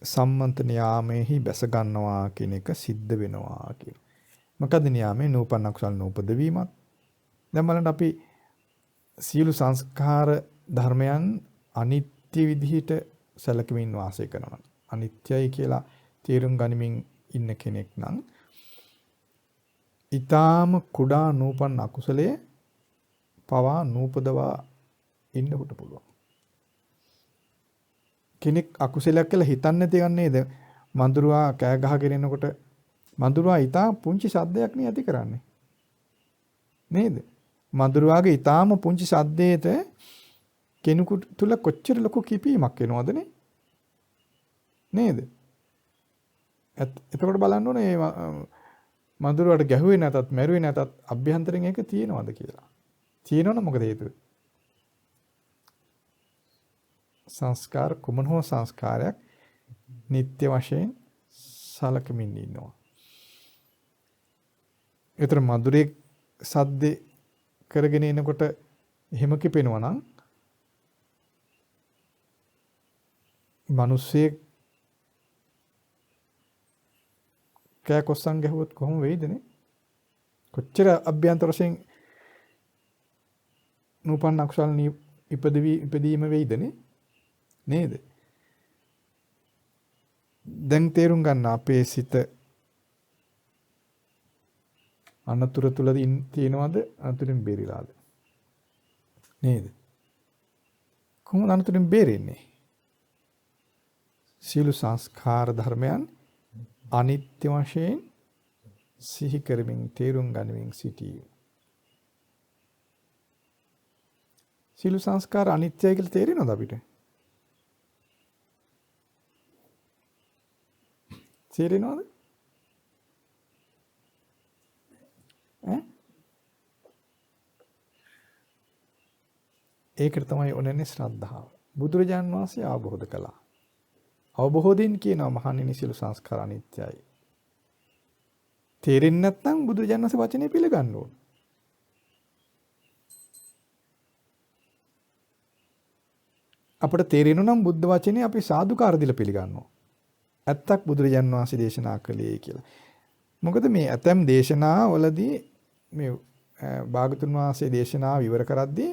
සම්මන්ත නියාමෙහි බැස ගන්නවා කියන එක සිද්ධ වෙනවා කියන. මොකද නියාමේ නූපන්න කුසල නූපද වීමත්. දැන් බලන්න අපි සීල සංස්කාර ධර්මයන් අනිත්‍ය විදිහට සැලකමින් වාසය කරනවා. අනිත්‍යයි කියලා තේරුම් ගනිමින් ඉන්න කෙනෙක් නම් ඊටාම කුඩා නූපන්න අකුසලයේ පවා නූපදවා ඉන්න කොට පුළුවන්. කෙනෙක් අකුසලයක් කියලා හිතන්නේ නැති ගන්නේද? මඳුරුවා කෑ ගහගෙන එනකොට මඳුරුවා ඊටා පුංචි ශබ්දයක් නේ ඇති කරන්නේ. නේද? මඳුරුවාගේ ඊටාම පුංචි ශබ්දයට කෙනෙකුට තුල කොච්චර ලොකු කිපීමක් වෙනවදනේ? නේද? එතකොට බලන්න ඕනේ මඳුරුවාට ගැහුවේ නැතත් මැරුවේ නැතත් අභ්‍යන්තරයෙන් ඒක තියෙනවද කියලා. තියෙනවනම් මොකද හේතුව? සංස්කාර කුමන හෝ සංස්කාරයක් නිත්‍ය වශයෙන් සලකමින් ඉන්නවා. ඒතර මధుරේ සද්දේ කරගෙන එනකොට එහෙම කිපෙනවා නම් මිනිස්සේ කෑ කොස්සන් ගැහුවොත් කොහොම වෙයිදනේ? කොච්චර අභ්‍යන්තර වශයෙන් නූපන්න අකුසල් ඉපදීම වෙයිදනේ? නේද? දැන් තේරුම් ගන්න අපේ සිත අනතුරු තුල තියෙනවද අනතුරින් බේරිලාද? නේද? කොහොමද අනතුරින් බේරෙන්නේ? සීල සංස්කාර ධර්මයන් අනිත්‍ය වශයෙන් සිහි කරමින් තේරුම් ගනිමින් සිටීම. සීල සංස්කාර අනිත්‍යයි කියලා තේරෙනවද අපිට? තේරෙනවද? ඒකට තමයි ඕනන්නේ ශ්‍රද්ධාව. බුදුරජාන් වහන්සේ අවබෝධ කළා. අවබෝධයෙන් කියනවා මහණෙනි සීල සංස්කාර අනිත්‍යයි. තේරෙන්නේ නැත්නම් බුදුරජාන් වහන්සේ වචනේ පිළිගන්න ඕන. අපිට තේරෙනවා නම් බුද්ධ වචනේ අපි සාදුකාර දීලා පිළිගන්නවා. ඇත්තක් බුදුරජාන් වහන්සේ දේශනා කළේ කියලා. මොකද මේ ඇතම් දේශනා වලදී මේ භාගතුන් වහන්සේ දේශනාව විවර කරද්දී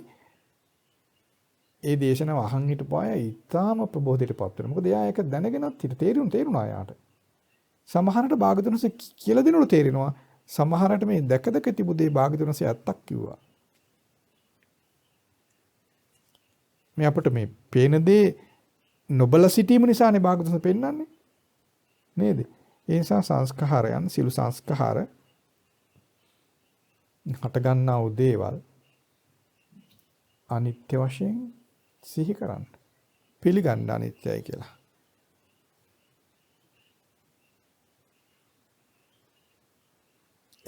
ඒ දේශනාව අහන් හිටපු අය ඊටාම ප්‍රබෝධයටපත් වෙනවා. මොකද එයා ඒක දැනගෙනත් තේරුණා යාට. සමහරට භාගතුන් වහන්සේ කියලා දෙනකොට තේරෙනවා. සමහරට මේ දැක තිබු දේ භාගතුන් වහන්සේ ඇත්තක් කිව්වා. මේ අපිට මේ පේන දේ නොබල සිටීම නිසානේ භාගතුන් වහන්සේ පෙන්වන්නේ. නේද? ඒ නිසා සංස්කාරයන් සිළු සංස්කාර හට ගන්නා වූ දේවල් අනිත්‍ය වශයෙන් සිහි කරන්න. පිළිගන්න අනිත්‍යයි කියලා.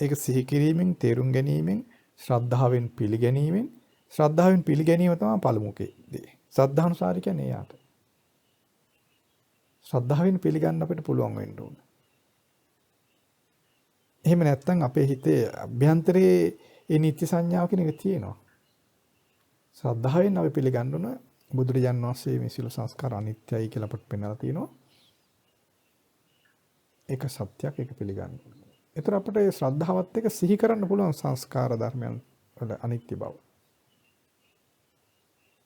ඒක සිහි කිරීමෙන්, තේරුම් ගැනීමෙන්, ශ්‍රද්ධාවෙන් පිළිගැනීමෙන්, ශ්‍රද්ධාවෙන් පිළිගැනීම තමයි පළමු දේ. සද්ධානුසාරී කියන්නේ එයාට. ශ්‍රද්ධාවෙන් පිළිගන්න අපිට පුළුවන් වෙන්න ඕන. එහෙම නැත්නම් අපේ හිතේ අභ්‍යන්තරයේ ඒ නිත්‍ය සංඥාව කියන එක තියෙනවා. ශ්‍රද්ධාවෙන් අපි පිළිගන්න ඕන බුදුරජාන් වහන්සේ මේ සියලු සංස්කාර අනිත්‍යයි කියලා අපට පෙන්වලා තියෙනවා. ඒක සත්‍යයක්, ඒක පිළිගන්න. ඒතර අපිට ඒ ශ්‍රද්ධාවත් එක්ක සිහි කරන්න පුළුවන් සංස්කාර ධර්මයන් වල අනිත්‍ය බව.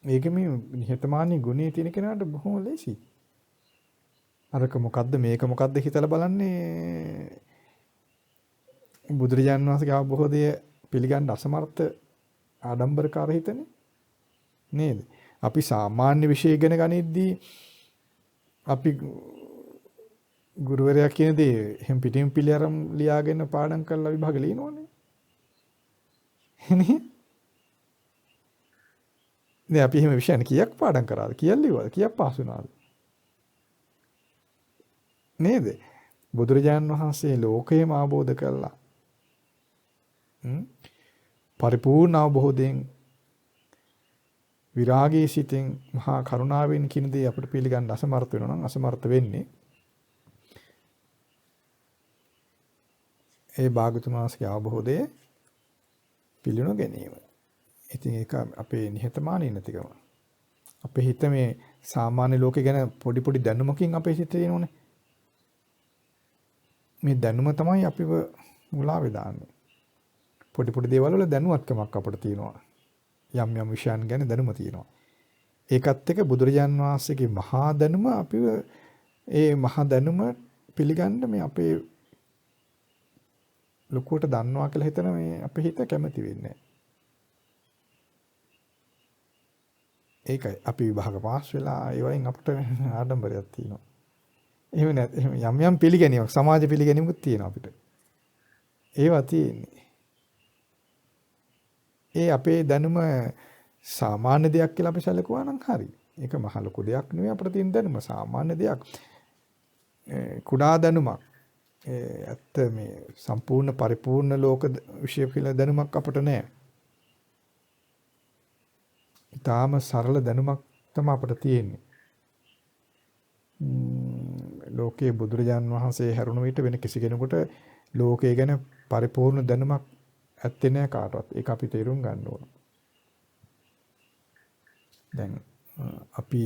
මේක මේ නිහතමානී ගුණයේ තියෙන කෙනාට බොහොම ලේසි. අරක මොකද්ද මේක මොකද්ද හිතලා බලන්නේ බුදුරජාණන් වහන්සේගේ අවබෝධය පිළිගන්න අසමර්ථ ආඩම්බරකාර හිතනේ නේද? අපි සාමාන්‍ය විෂය ඉගෙන ගනිද්දී අපි ගුරුවරයා කියන දේ එහෙන් පිටින් පිළිඅරම් ලියාගෙන පාඩම් කරලා විභාගෙ ලියනවනේ. නේ? දැන් අපි එහෙම විෂයන් කීයක් පාඩම් කරාද? කීයක් ලිව්වද? කීයක් පාස් වුණාද? නේද? බුදුරජාණන් වහන්සේ ලෝකයම අවබෝධ කළා. පරිපූර්ණ අවබෝධයෙන් විරාගී සිතෙන් මහා කරුණාවෙන් කියන දේ අපිට පිළිගන්න අසමර්ථ වෙනවා නම් අසමර්ථ වෙන්නේ ඒ භාගතුන් වහන්සේගේ අවබෝධය පිළිනො ගැනීම. ඉතින් ඒක අපේ නිහතමානී නැතිකම. අපේ හිත මේ සාමාන්‍ය ලෝකේ ගැන පොඩි පොඩි දැනුමකින් අපේ හිතේ තියෙනෝනේ. මේ දැනුම තමයි අපිව මුලාවේ දාන්නේ. පොඩි පොඩි දේවල් වල දැනුවත්කමක් අපිට තියෙනවා. යම් යම් විෂයන් ගැන දැනුම තියෙනවා. ඒකත් එක්ක බුදුරජාන් වහන්සේගේ මහා දැනුම අපිව ඒ මහා දැනුම පිළිගන්න මේ අපේ ලොකුවට දන්නවා කියලා හිතන මේ අපේ හිත කැමති වෙන්නේ. ඒකයි අපි විභාග පාස් වෙලා ඒ වයින් අපිට ආඩම්බරයක් තියෙනවා. එහෙම නැත්නම් යම් යම් පිළිගැනීමක් සමාජ පිළිගැනීමකුත් තියෙනවා අපිට. ඒවා තියෙන්නේ. ඒ අපේ දැනුම සාමාන්‍ය දෙයක් කියලා අපි සැලකුවා නම් හරි. ඒක මහ ලොකු දෙයක් නෙවෙයි අපිට තියෙන දැනුම සාමාන්‍ය දෙයක්. කුඩා දැනුමක්. ඇත්ත මේ සම්පූර්ණ පරිපූර්ණ ලෝක විශ්ය කියලා දැනුමක් අපිට නැහැ. ඊටාම සරල දැනුමක් තමයි අපිට තියෙන්නේ. ලෝකයේ බුදුරජාන් වහන්සේ හැරුණු විට වෙන කිසි කෙනෙකුට ලෝකය ගැන පරිපූර්ණ දැනුමක් ඇත්තේ නැහැ කාටවත්. ඒක අපි තේරුම් ගන්න ඕන. දැන් අපි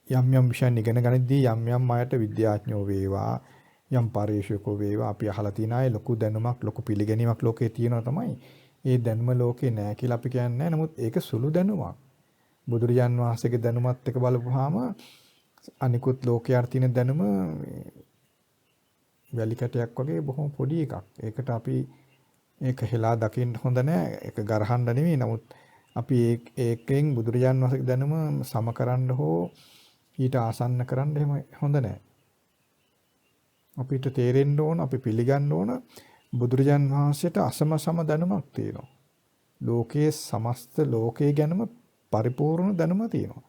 යම් යම් විෂයන් ඉගෙන ගනිද්දී යම් යම් අයට විද්‍යාඥයෝ වේවා යම් පරිශෝකෝ වේවා අපි අහලා තියෙන අය ලොකු දැනුමක් ලොකු පිළිගැනීමක් ලෝකේ තියෙනවා තමයි. ඒ දැනුම ලෝකේ නැහැ කියලා අපි කියන්නේ නැහැ. නමුත් ඒක සුළු දැනුමක්. බුදුරජාන් වහන්සේගේ දැනුමත් එක බලපුවාම අනිකුත් ලෝකයට තියෙන දැනුම වැලි කැටයක් වගේ බොහොම පොඩි එකක්. ඒකට අපි ඒක හෙලා දකින්න හොඳ නැහැ. ඒක ගරහන්න නෙවෙයි. නමුත් අපි ඒකෙන් බුදුරජාන් වහන්සේගේ දැනුම සම කරන්න හෝ ඊට ආසන්න කරන්න එහෙම හොඳ නැහැ. අපිට තේරෙන්න ඕන අපි පිළිගන්න ඕන බුදුරජාන් වහන්සේට අසම සම දැනුමක් තියෙනවා. ලෝකයේ සමස්ත ලෝකයේ ගැනම පරිපූර්ණ දැනුම තියෙනවා.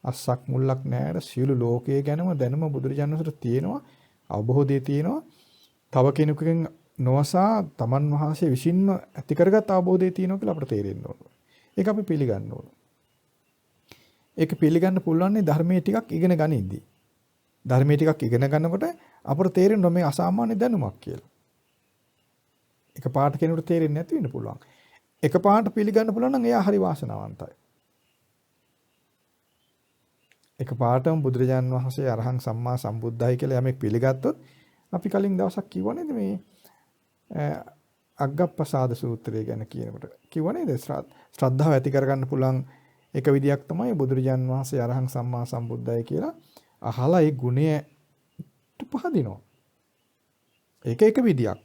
අස්සක් මුල්ලක් නැහැ. සියලු ලෝකයේ ගැනම දැනුම බුදුරජාණන් වහන්සේට තියෙනවා. අවබෝධය තියෙනවා. තව කෙනෙකුගෙන් නොවසා තමන් වහන්සේ විසින්ම ඇති කරගත් අවබෝධය තියෙනවා කියලා අපිට තේරෙන්න ඕන. ඒක අපි පිළිගන්න ඕන. ඒක පිළිගන්න පුළුවන් ධර්මයේ ටිකක් ඉගෙන ගනිද්දී. ධර්මයේ ටිකක් ඉගෙන ගන්නකොට අපිට තේරෙනවා මේ අසාමාන්‍ය දැනුමක් කියලා. එක පාට කෙනෙකුට තේරෙන්නේ නැති වෙන්න පුළුවන්. එක පාට පිළිගන්න පුළුවන් නම් එයා හරි වාසනාවන්තයි. එක පාටම බුදුරජාන් වහන්සේ අරහං සම්මා සම්බුද්ධයි කියලා යමෙක් පිළිගත්තොත් අපි කලින් දවසක් කිව්වා නේද මේ අග්ගප්පසාද සූත්‍රය ගැන කියනකොට කිව්වා නේද ශ්‍රද්ධාව ඇති කරගන්න පුළුවන් එක විදියක් තමයි බුදුරජාන් වහන්සේ අරහං සම්මා සම්බුද්ධයි කියලා අහලා ඒ ගුණයට පහදිනවා. ඒක එක විදියක්.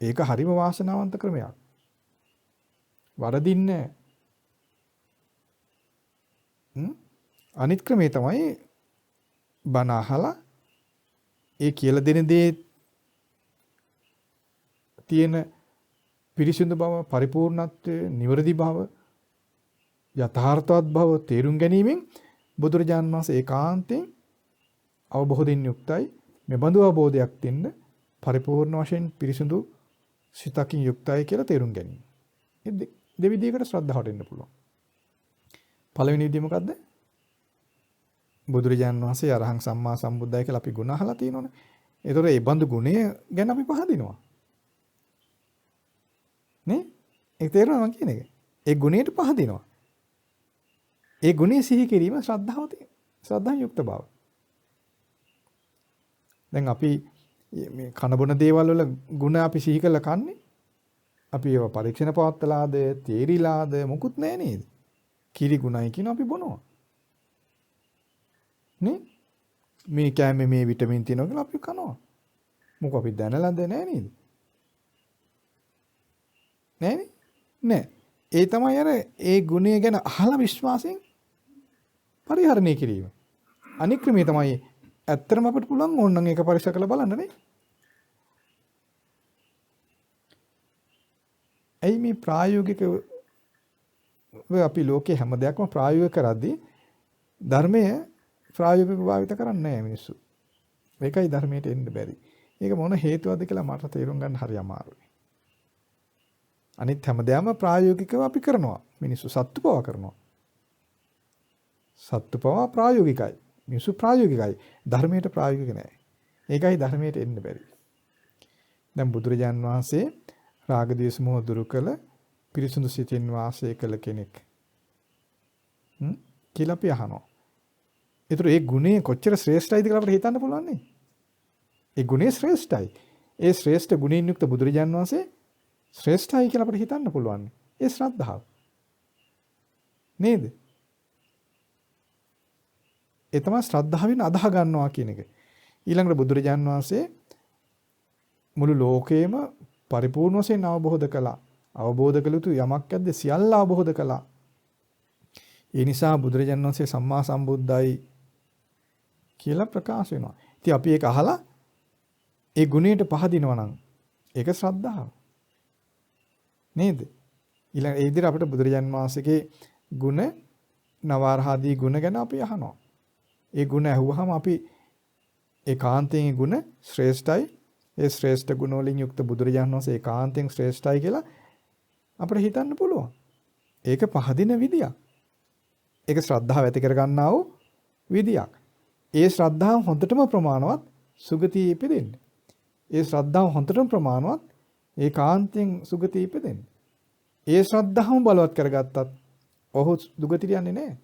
ඒක හරිම වාසනාවන්ත ක්‍රමයක්. වරදින්නේ අනිත් ක්‍රමේ තමයි බණ අහලා ඒ කියලා දෙන දේ තියෙන පිරිසිදු බව පරිපූර්ණත්වය නිවැරදි බව යථාර්ථවත් බව තේරුම් ගැනීමෙන් බුදුරජාන් වහන්සේ ඒකාන්තයෙන් අවබෝධයෙන් යුක්තයි මේ බඳු අවබෝධයක් දෙන්න පරිපූර්ණ වශයෙන් පිරිසිදු සිතකින් යුක්තයි කියලා තේරුම් ගැනීම. ඒ දෙවිදියකට ශ්‍රද්ධාවට එන්න පුළුවන්. පළවෙනි විදිය මොකද්ද? බුදුරජාන් වහන්සේ අරහං සම්මා සම්බුද්දයි කියලා අපි ගුණ අහලා තියෙනවනේ. ඒතකොට ඒ බඳු ගුණය ගැන අපි පහදිනවා. නේ? ඒක තේරෙනවද මම කියන එක? ඒ ගුණයට පහදිනවා. ඒ ගුණය සිහි කිරීම ශ්‍රද්ධාව තියෙන. ශ්‍රද්ධාන් යුක්ත බව. දැන් අපි මේ කන බොන දේවල් වල ගුණ අපි සිහි කරලා කන්නේ. අපි ඒවා පරීක්ෂණ පවත්තලාද, තේරිලාද මොකුත් නැහැ නේද? කිරි ගුණයි කියන අපි බොනවා. නේ? මේ කෑමේ මේ විටමින් තියෙනවා කියලා අපි කනවා. මොකෝ අපි දැනලාද නැහැ නේද? නෑනේ? නෑ. ඒ තමයි අර ඒ ගුණය ගැන අහලා විශ්වාසයෙන් පරිහරණය කිරීම. අනික් ක්‍රමයේ තමයි ඇත්තටම අපිට පුළුවන් ඕනනම් ඒක පරීක්ෂා කරලා බලන්න නේ. ඇයි මේ ප්‍රායෝගිකව අපි ලෝකේ හැම දෙයක්ම ප්‍රායෝගික කරද්දී ධර්මය ප්‍රායෝගිකව භාවිත කරන්නේ නැහැ මිනිස්සු. ඒකයි ධර්මයට එන්න බැරි. ඒක මොන හේතුවද කියලා මට තේරුම් ගන්න හරි අමාරුයි. අනිත් හැමදේම ප්‍රායෝගිකව අපි කරනවා. මිනිස්සු සත්තු පවා කරනවා. සත්තු පවා ප්‍රායෝගිකයි. මිනිස්සු ප්‍රායෝගිකයි. ධර්මයට ප්‍රායෝගික නැහැ. ඒකයි ධර්මයට එන්න බැරි. දැන් බුදුරජාන් වහන්සේ රාග ద్వේෂ මොහ දුරු කළ පිරිසුදු සිතින් වාසය කළ කෙනෙක්. කියලා අපි අහනවා. ඒතර ඒ ගුණය කොච්චර ශ්‍රේෂ්ඨයිද කියලා අපිට හිතන්න පුළුවන් නේ. ඒ ගුණය ශ්‍රේෂ්ඨයි. ඒ ශ්‍රේෂ්ඨ ගුණයෙන් යුක්ත බුදුරජාන් වහන්සේ ශ්‍රේෂ්ඨයි කියලා අපිට හිතන්න පුළුවන්. ඒ ශ්‍රද්ධාව. නේද? ඒ තමයි ශ්‍රද්ධාවෙන් අදාහ ගන්නවා කියන එක. ඊළඟට බුදුරජාන් වහන්සේ මුළු ලෝකේම පරිපූර්ණ වශයෙන් අවබෝධ කළා. අවබෝධ කළ යුතු යමක් ඇද්ද සියල්ල අවබෝධ කළා. ඒ නිසා බුදුරජාන් වහන්සේ සම්මා සම්බුද්දයි කියලා ප්‍රකාශ වෙනවා. ඉතින් අපි ඒක අහලා ඒ ගුණයට පහදිනවා නම් ඒක ශ්‍රද්ධාව. නේද? ඊළඟ ඒ විදිහට අපිට බුදුරජාන් වහන්සේගේ ගුණ නවාරහාදී ගුණ ගැන අපි අහනවා. ඒ ගුණ ඇහුවාම අපි ඒකාන්තයෙන් ගුණ ශ්‍රේෂ්ඨයි. ඒ ශ්‍රේෂ්ඨ ගුණ වලින් යුක්ත බුදුරජාන් වහන්සේ ඒකාන්තයෙන් ශ්‍රේෂ්ඨයි කියලා අපිට හිතන්න පුළුවන්. ඒක පහදින විදියක්. ඒක ශ්‍රද්ධාව ඇති කර ගන්නා වූ විදියක්. ඒ ශ්‍රද්ධාව හොඳටම ප්‍රමාණවත් සුගතියේ ඉපදෙන්න. ඒ ශ්‍රද්ධාව හොඳටම ප්‍රමාණවත් ඒකාන්තයෙන් සුගතියේ ඉපදෙන්න. ඒ ශ්‍රද්ධාවම බලවත් කරගත්තත් ඔහු දුගතියට යන්නේ නැහැ.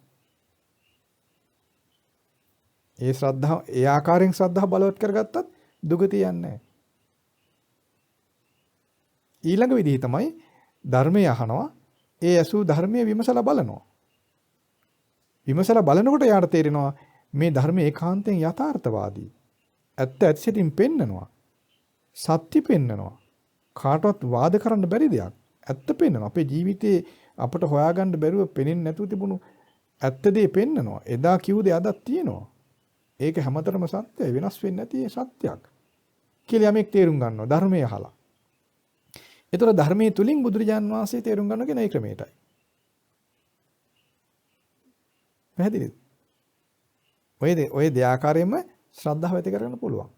ඒ ශ්‍රද්ධාව ඒ ආකාරයෙන් ශ්‍රද්ධාව බලවත් කරගත්තත් දුගතිය යන්නේ නැහැ. ඊළඟ විදිහ තමයි ධර්මය අහනවා. ඒ ඇසූ ධර්මයේ විමසලා බලනවා. විමසලා බලනකොට යාට තේරෙනවා මේ ධර්මයේ ඒකාන්තයෙන් යථාර්ථවාදී. ඇත්ත ඇත්තටින් පෙන්නනවා. සත්‍ය පෙන්නනවා. කාටවත් වාද කරන්න බැරි දෙයක්. ඇත්ත පෙන්නනවා. අපේ ජීවිතේ අපට හොයාගන්න බැරුව පෙනෙන්නේ නැතුව තිබුණු ඇත්ත දේ පෙන්නනවා. එදා කිව්ව දේ අදත් තියෙනවා. ඒක හැමතරම සත්‍යයි. වෙනස් වෙන්නේ නැති සත්‍යයක්. කියලා යමෙක් තේරුම් ගන්නවා ධර්මය අහලා. ඒතර ධර්මයේ තුලින් බුදුරජාන් වහන්සේ තේරුම් ගන්න කෙනා ඒ ක්‍රමයටයි. පැහැදිලිද? ඔය දෙආකාරයෙන්ම ශ්‍රද්ධාව ඇති කරගන්න පුළුවන්.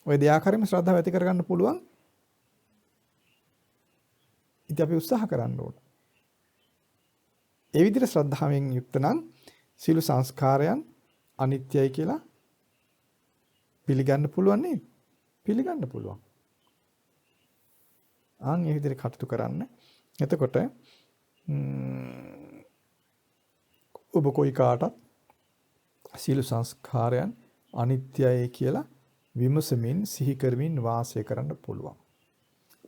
ඔය දෙආකාරයෙන්ම ශ්‍රද්ධාව ඇති කරගන්න පුළුවන්. ඉතින් අපි උත්සාහ කරන්න ඕන. ඒ විදිහට ශ්‍රද්ධාවෙන් යුක්ත නම් සීල සංස්කාරයන් අනිත්‍යයි කියලා පිළිගන්න පුළුවන් නේද? පිළිගන්න පුළුවන්. ආන් ඒ විදිහට කටයුතු කරන්න. එතකොට ඔබ කොයි කාටත් සීල සංස්කාරයන් අනිත්‍යයි කියලා විමසමින් සිහි කරමින් වාසය කරන්න පුළුවන්.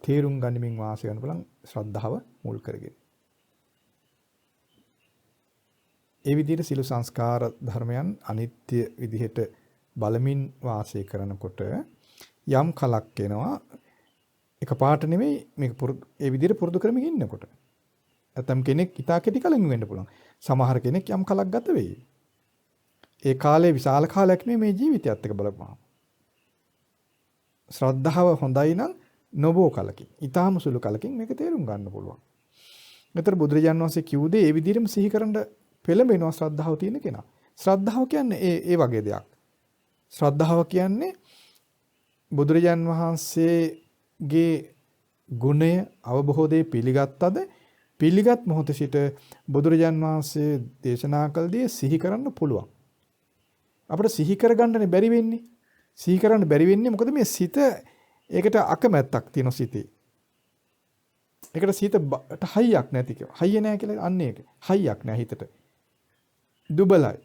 තේරුම් ගනිමින් වාසය කරන්න පුළුවන් ශ්‍රද්ධාව මුල් කරගෙන. ඒ විදිහට සීල සංස්කාර ධර්මයන් අනිත්‍ය විදිහට බලමින් වාසය කරනකොට යම් කලක් එනවා එකපාරට නෙමෙයි මේක ඒ විදිහට පුරුදු කරමින් ඉන්නකොට. නැත්නම් කෙනෙක් ඉතා කෙටි කලින් වෙන්න පුළුවන්. සමහර කෙනෙක් යම් කලක් ගත වෙයි. ඒ කාලේ විශාල කාලයක් නෙමෙයි මේ ජීවිතයත් එක්ක බලපුවාම. ශ්‍රද්ධාව හොඳයි නම් නොබෝ කලකින්, ඊටාම සුළු කලකින් මේක තේරුම් ගන්න පුළුවන්. මෙතන බුදුරජාණන් වහන්සේ කිව්ව දේ ඒ විදිහටම සිහි කරන්න පෙළඹෙනවා ශ්‍රද්ධාව තියෙන කෙනා. ශ්‍රද්ධාව කියන්නේ ඒ වගේ දෙයක්. ශ්‍රද්ධාව කියන්නේ බුදුරජාණන් වහන්සේගේ ගුණය අවබෝධයේ පිළිගත්තද පිළිගත් මොහොත සිට බුදුරජාන් වහන්සේ දේශනා කළ දේ සිහි කරන්න පුළුවන්. අපිට සිහි කරගන්නනේ බැරි වෙන්නේ. සිහි කරන්න බැරි වෙන්නේ මොකද මේ සිත ඒකට අකමැත්තක් තියෙන සිතේ. ඒකට සිතට හයියක් නැති කියලා. හයිය නැහැ කියලා අන්න ඒක. හයියක් නැහැ හිතට. දුබලයි.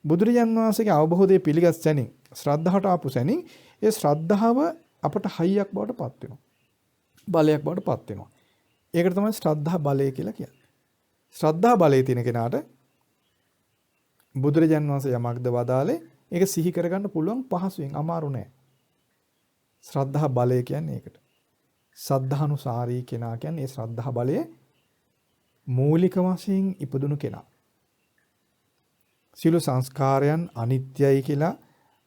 බුදුරජාන් වහන්සේගේ අවබෝධයේ පිළිගත් සැනින් ශ්‍රද්ධාවට ආපු සැනින් ඒ ශ්‍රද්ධාව අපට හයියක් බවට පත් වෙනවා. බලයක් බවට පත් වෙනවා. ඒකට තමයි ශ්‍රද්ධා බලය කියලා කියන්නේ. ශ්‍රද්ධා බලය තියෙන කෙනාට බුදුරජාන් වහන්සේ යමක්ද වදාලේ ඒක සිහි කරගන්න පුළුවන් පහසුවෙන් අමාරු නෑ. ශ්‍රද්ධා බලය කියන්නේ ඒකට. සද්ධානුසාරී කෙනා කියන්නේ ඒ ශ්‍රද්ධා බලයේ මූලික වශයෙන් ඉපදුණු කෙනා. සියලු සංස්කාරයන් අනිත්‍යයි කියලා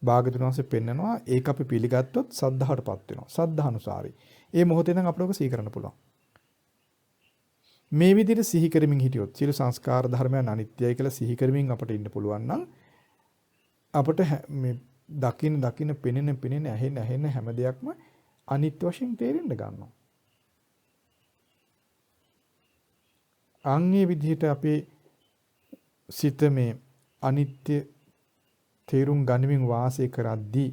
භාගතුන් වහන්සේ පෙන්නනවා. ඒක අපි පිළිගත්තොත් සද්ධාවටපත් වෙනවා. සද්ධානුසාරී. ඒ මොහොතේ නම් අපිට සිහි කරන්න පුළුවන්. මේ විදිහට සිහි කරමින් හිටියොත් සියලු සංස්කාර ධර්මයන් අනිත්‍යයි කියලා සිහි කරමින් අපට ඉන්න පුළුවන් නම් අපට මේ දකින්න පෙනෙන ඇහෙන හැම දෙයක්ම අනිත්‍ය වශයෙන් තේරෙන්න ගන්නවා. අන්නේ විදිහට අපේ සිත මේ අනිත්‍ය තේරුම් ගනිමින් වාසය කරද්දී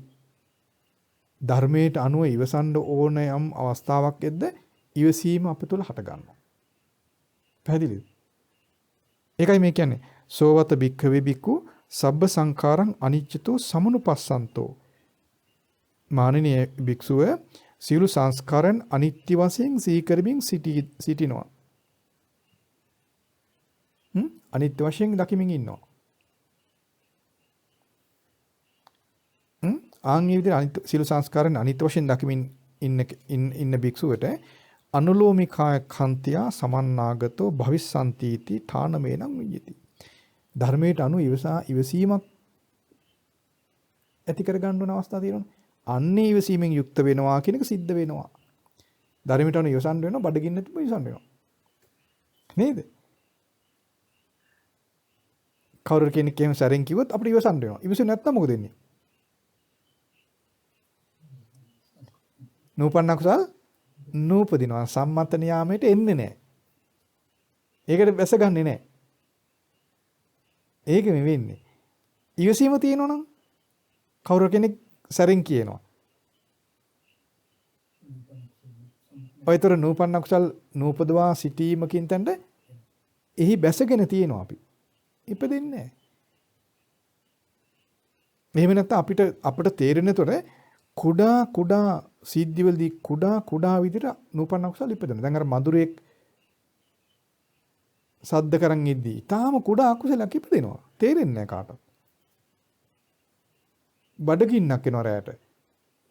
ධර්මයට අනුව ඉවසන්න ඕන යම් අවස්ථාවක් එද්ද ඉවසීම අප තුළ හට ගන්නවා. පැහැදිලිද? ඒකයි මේ කියන්නේ සෝවත භික්ඛවේ භික්ඛු සබ්බ සංඛාරං අනිච්චතෝ සමුනුපස්සන්තෝ. මානනීය භික්ෂුව සියලු සංස්කාරයන් අනිත්‍ය වශයෙන් සිහි කරමින් සිටිනවා. අනිත්‍ය වශයෙන් දකිමින් ඉන්නවා. ආන්ගේ විදිහට අනිත්‍ය සියලු සංස්කාරයන් අනිත්‍ය වශයෙන් දකිමින් ඉන්න භික්ෂුවට අනුලෝමිකාය කන්තියා සමන්නාගතෝ භවිස්සන්තිති ඨානමේනං විජ්ජති. ධර්මයට අනු ඉවසීමක් ඇති කර ගන්න ඕන අවස්ථා තියෙනවා. අන්නේ ඉවසීමෙන් යුක්ත වෙනවා කියන එක සිද්ධ වෙනවා. ධර්මයට අනු ඉවසන්න වෙනවා, බඩගින්නට ඉවසන්න වෙනවා. නේද? කවුරු කෙනෙක් එහෙම සැරෙන් කිව්වොත් අපිට ඉවසන්න වෙනවා. ඉවසෙන්නේ නැත්නම් මොකද වෙන්නේ? නූපන්න කුසල් නූපදිනවා. සම්මත නියාමයට එන්නේ නැහැ. ඒකට වැසගන්නේ නැහැ. ඒක මේ වෙන්නේ. ඉවසීම තියෙනවා නම් කවුරු කෙනෙක් සැරෙන් කියනවා. ඔයතර නූපන්න කුසල් නූපදවා සිටීමකින් තැනට එහි බැසගෙන තියෙනවා අපි. ඉපදෙන්නේ නැහැ. එහෙම නැත්නම් අපිට තේරෙනතොර කුඩා සිද්ධිවලදී කුඩා විදිහට නූපන්න කුසල් ඉපදෙනවා. දැන් අර මధుරයක් සද්ද කරන් ඉද්දී තාම කුඩා අකුසලයක් ඉපදෙනවා. තේරෙන්නේ නැහැ කාටවත්. බඩගින්නක් එනවා රැයට.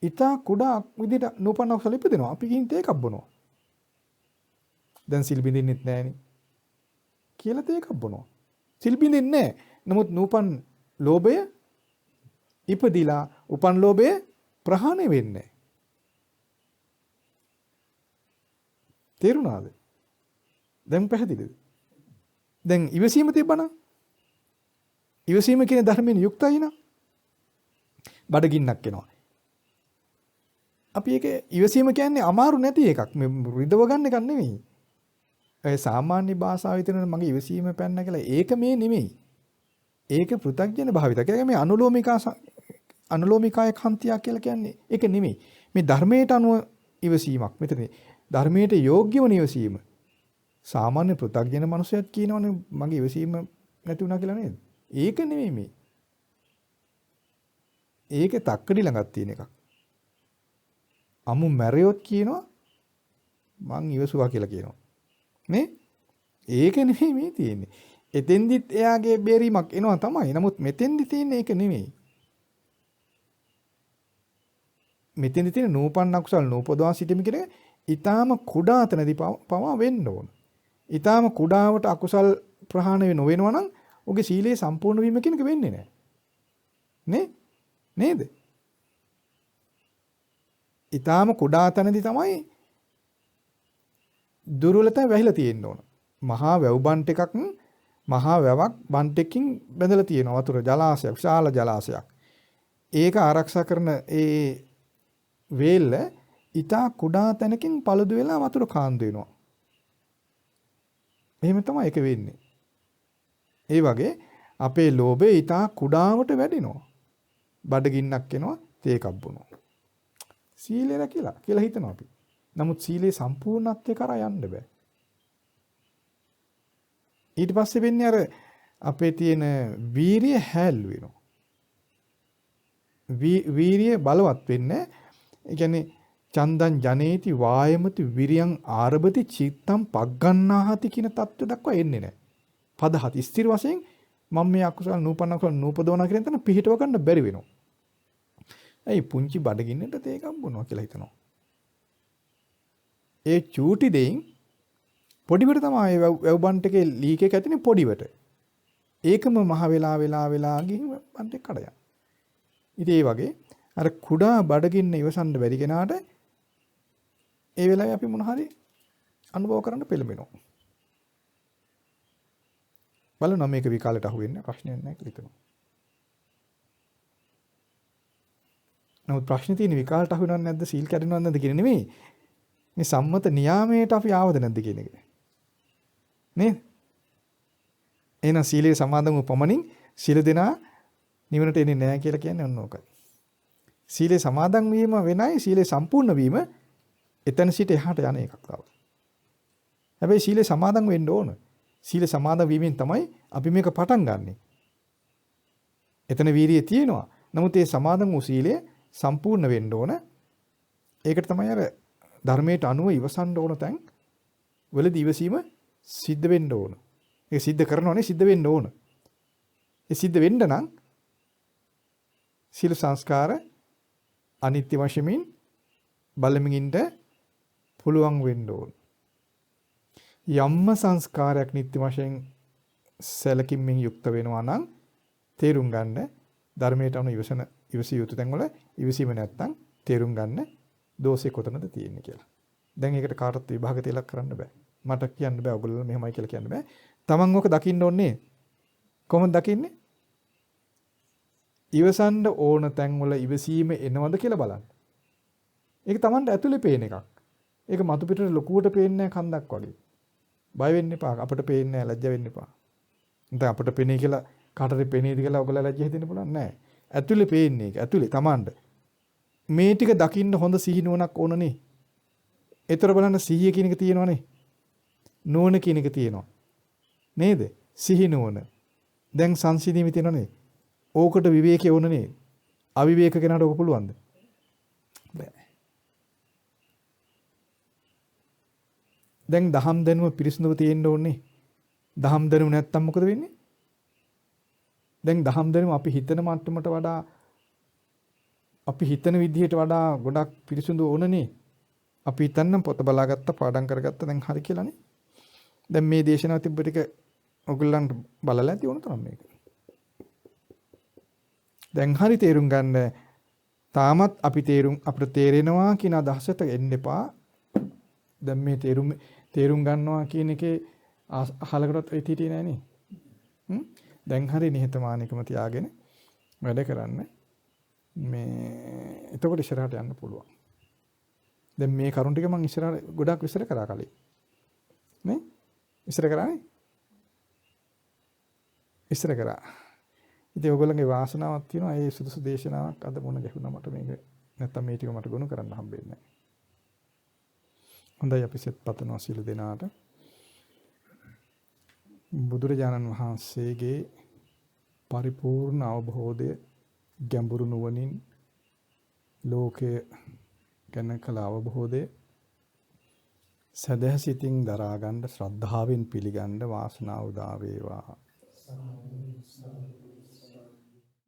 ඊටා කුඩා විදිහට නූපන්න කුසල ඉපදෙනවා. අපි ගිහින් තේකක් බොනවා. දැන් සිල් බින්දින්නෙත් නැහෙනි. කියලා තේකක් බොනවා. සිල් බින්දින්නේ නැහැ. නමුත් නූපන් ලෝභය ඉපදිලා උපන් ලෝභය ප්‍රහාණය වෙන්නේ. තේරුණාද? දැන් පැහැදිලිද? දැන් ඉවසීම තිබ්බනම් ඉවසීම කියන ධර්මයෙන් යුක්තයි නම් බඩගින්නක් එනවා. අපි ඒක ඉවසීම කියන්නේ අමාරු නැති එකක්. මේ රිදව ගන්න එකක් නෙමෙයි. ඒ සාමාන්‍ය භාෂාවේ තියෙන මගේ ඉවසීම පැන්න කියලා ඒක මේ නෙමෙයි. ඒක පෘථග්ජන භාවිතය. ඒක මේ අනුලෝමිකාය කන්තිය කියලා කියන්නේ ඒක නෙමෙයි. මේ ධර්මයට අනුව ඉවසීමක්. මෙතන ධර්මයට යෝග්‍යව ඉවසීම. සාමාන්‍ය පෘථග්ජන මනුස්සයෙක් කියනවනේ මගේ ඉවසීම නැති වුණා කියලා නේද? ඒක නෙමෙයි මේ. ඒකේ තක්කඩි ළඟක් තියෙන එකක්. අමු මැරියොත් කියනවා මං ඉවසුවා කියලා කියනවා. නේ? ඒක නෙමෙයි මේ තියෙන්නේ. එතෙන්දිත් එයාගේ බේරීමක් එනවා තමයි. නමුත් මෙතෙන්දි තියෙන්නේ ඒක නෙමෙයි. මෙතෙන්දි තියෙන නූපන්න අකුසල් නූපදවා සිටීම කියන්නේ ඊටාම කුඩා තැනදී පවා වෙන්න ඕන. ඊටාම කුඩාවට අකුසල් ප්‍රහාණය නොවෙනවා නම් ඔහුගේ සීලය සම්පූර්ණ වීම කියන එක වෙන්නේ නැහැ. නේ? නේද? ඊටාම කුඩා තැනදී තමයි දුර්වලතාවය වැහිලා තියෙන්න ඕන. මහා වැව් බන්ට් එකක් මහා වැවක් බන්ට් එකකින් බැඳලා තියෙනවා වතුර ජලාශයක් විශාල ජලාශයක්. ඒක ආරක්ෂා කරන ඒ වේල්ල ඊටා කුඩා තැනකින් පළුදු වෙලා වතුර කාන්දු වෙනවා. එහෙම තමයි ඒක වෙන්නේ. ඒ වගේ අපේ ලෝභය ඊටා කුඩාවට වැඩිනවා. බඩගින්නක් එනවා, තේකක් බොනවා. සීලය රැකිලා කියලා හිතනවා අපි. නමුත් සීලේ සම්පූර්ණත්වය කරා යන්න බෑ. ඊට පස්සේ වෙන්නේ අර අපේ තියෙන වීරිය හැල්ලු වෙනවා. වීරිය බලවත් වෙන්නේ. ඒ කියන්නේ චන්දං ජනේති වායමති විරියං ආරභති චිත්තං පග්ගන්නාහති කියන தত্ত্ব දක්වා එන්නේ නැහැ. පදහති ස්ථිර වශයෙන් මම මේ අකුසල නූපන්න කුසල නූපදවනා කියන තැන පිහිටව ගන්න බැරි වෙනවා. ඇයි පුංචි බඩගින්නට තේකක් බොනවා කියලා හිතනවා. ඒ චූටි දෙයින් පොඩිවට තමයි වැව් බන්ට් එකේ ලීක් එක ඇතිනේ පොඩිවට. ඒකම මහ වෙලා ගිහින් බන්ට් එක කඩ යනවා. ඉතින් ඒ වගේ අර කුඩා බඩගින්න ඉවසන්න බැරි කෙනාට ඒ වෙලාවේ අපි මොන හරි අනුභව කරන්න පෙළඹෙනවා. බලන්න මේක විකාලයට අහු වෙන්නේ ප්‍රශ්නයක් නැහැ කියලා හිතනවා. නමුත් ප්‍රශ්නේ තියෙන්නේ විකාලයට අහු වෙනවද නැද්ද සීල් කැඩෙනවද නැද්ද කියන නෙමෙයි. මේ සම්මත නියාමයට අපි ආවද නැද්ද කියන එක. නේද? එහෙනම් සීලේ සමාදන් වූ පමණින් සීල දෙනා නිවනට එන්නේ නැහැ කියලා කියන්නේ ඔන්න ඕකයි. සීලේ සමාදන් වීම වෙනයි සීලේ සම්පූර්ණ වීම එතන සිට එහාට යන එකක් තව. හැබැයි සීලේ සමාදන් වෙන්න ඕන. සීල සමාදන් වීමෙන් තමයි අපි මේක පටන් ගන්නෙ. එතන වීරිය තියෙනවා. නමුත් ඒ සමාදන් වූ සීලය සම්පූර්ණ වෙන්න ඕන. ඒකට තමයි අර ධර්මයට අනුව ඉවසන්න ඕන තැන් වලදී ඉවසීම සිද්ධ වෙන්න ඕන. ඒක සිද්ධ කරනවනේ සිද්ධ වෙන්න ඕන. ඒ සිද්ධ වෙන්න නම් සීල සංස්කාර අනිත්‍ය වශයෙන් බලමින් ඉන්න පුළුවන් වෙන්න ඕන. යම්ම සංස්කාරයක් නිත්‍ය වශයෙන් සැලකින්මින් යුක්ත වෙනවා නම් තේරුම් ගන්න ධර්මයට අනුව ඉවසිය යුතු තැන් වල ඉවසීම නැත්තම් තේරුම් ගන්න දෝෂේ කොතනද තියෙන්නේ කියලා. දැන් ඒකට කාටවත් විභාග තියලා කරන්න බෑ. මට කියන්න බෑ ඔයගොල්ලෝ මෙහෙමයි කියලා කියන්න බෑ. Taman ඕක දකින්න ඕනේ. කොහොමද දකින්නේ? ඉවසන්න ඕන තැන් වල ඉවසීම එනවද කියලා බලන්න. ඒක Tamanට ඇතුලේ පේන එකක්. ඒක මතු පිටට ලොකුවට පේන්නේ නැහැ කන්දක් වගේ. බය වෙන්න එපා. අපිට පේන්නේ නැහැ ලැජ්ජ වෙන්න එපා. නැත්නම් අපිට පේන්නේ කියලා කාටද පේනේද කියලා ඔයගොල්ලෝ ලැජ්ජ හිතෙන්න පුළුවන් නෑ. ඇතුලේ පේන්නේ ඒක. ඇතුලේ Tamanට. මේ ටික දකින්න හොඳ සිහිනුවණක් ඕනනේ. ඒතර බලන්න සිහිය කියන එක තියෙනවනේ. නුවණ කියන එක තියෙනවා. නේද? සිහිනුවණ. දැන් සංසිඳීමේ තියෙනවනේ. ඕකට විවේකයේ ඕනනේ. අවිවේක කෙනාට ඕක පුළුවන්ද? බෑ. දැන් දහම් දැනුම පිරිසිදුව තියෙන්න ඕනේ. දහම් දැනුම නැත්තම් මොකද වෙන්නේ? දැන් දහම් දැනුම අපි හිතන මට්ටමට වඩා අපි හිතන විදිහට වඩා ගොඩක් පිරිසිදු ඕනනේ. අපි හිතන්නම් පොත බලාගත්ත පාඩම් කරගත්ත දැන් හරි කියලානේ. දැන් මේ දේශනාව තිබ්බ ටික ඔයගොල්ලන්ට බලලා ඇති වුණ තරම් මේක. දැන් හරි තේරුම් ගන්න තාමත් අපිට තේරෙනවා කියන අදහසට එන්න එපා. දැන් මේ තේරුම් ගන්නවා කියන එකේ අහලකටත් වෙති හිටියේ නෑනේ. දැන් හරි නිහතමානීකම තියාගෙන වැඩ කරන්න. මේ එතකොට ඉස්සරහට යන්න පුළුවන්. දැන් මේ කරුණ ටික මම ඉස්සරහට ගොඩක් විස්තර කරා කලින්. නේ? විස්තර කරානේ? විස්තර කරා. ඉතින් ඔයගොල්ලන්ගේ වාසනාවක් තියෙනවා ඒ සුදුසු දේශනාවක් අද මොන ගැහුණා මට මේක නැත්තම් මේ ටික මට ගොනු කරන්න හම්බෙන්නේ නැහැ. හොඳයි අපි සෙත් පතනවා සියලු දෙනාට. බුදුරජාණන් වහන්සේගේ පරිපූර්ණ අවබෝධය ගැඹුරු නුවණින් ලෝකය ගැන කළ අවබෝධය සදහසිතින් දරා ගන්න ශ්‍රද්ධාවෙන් පිළිගන්න වාසනාව උදා වේවා.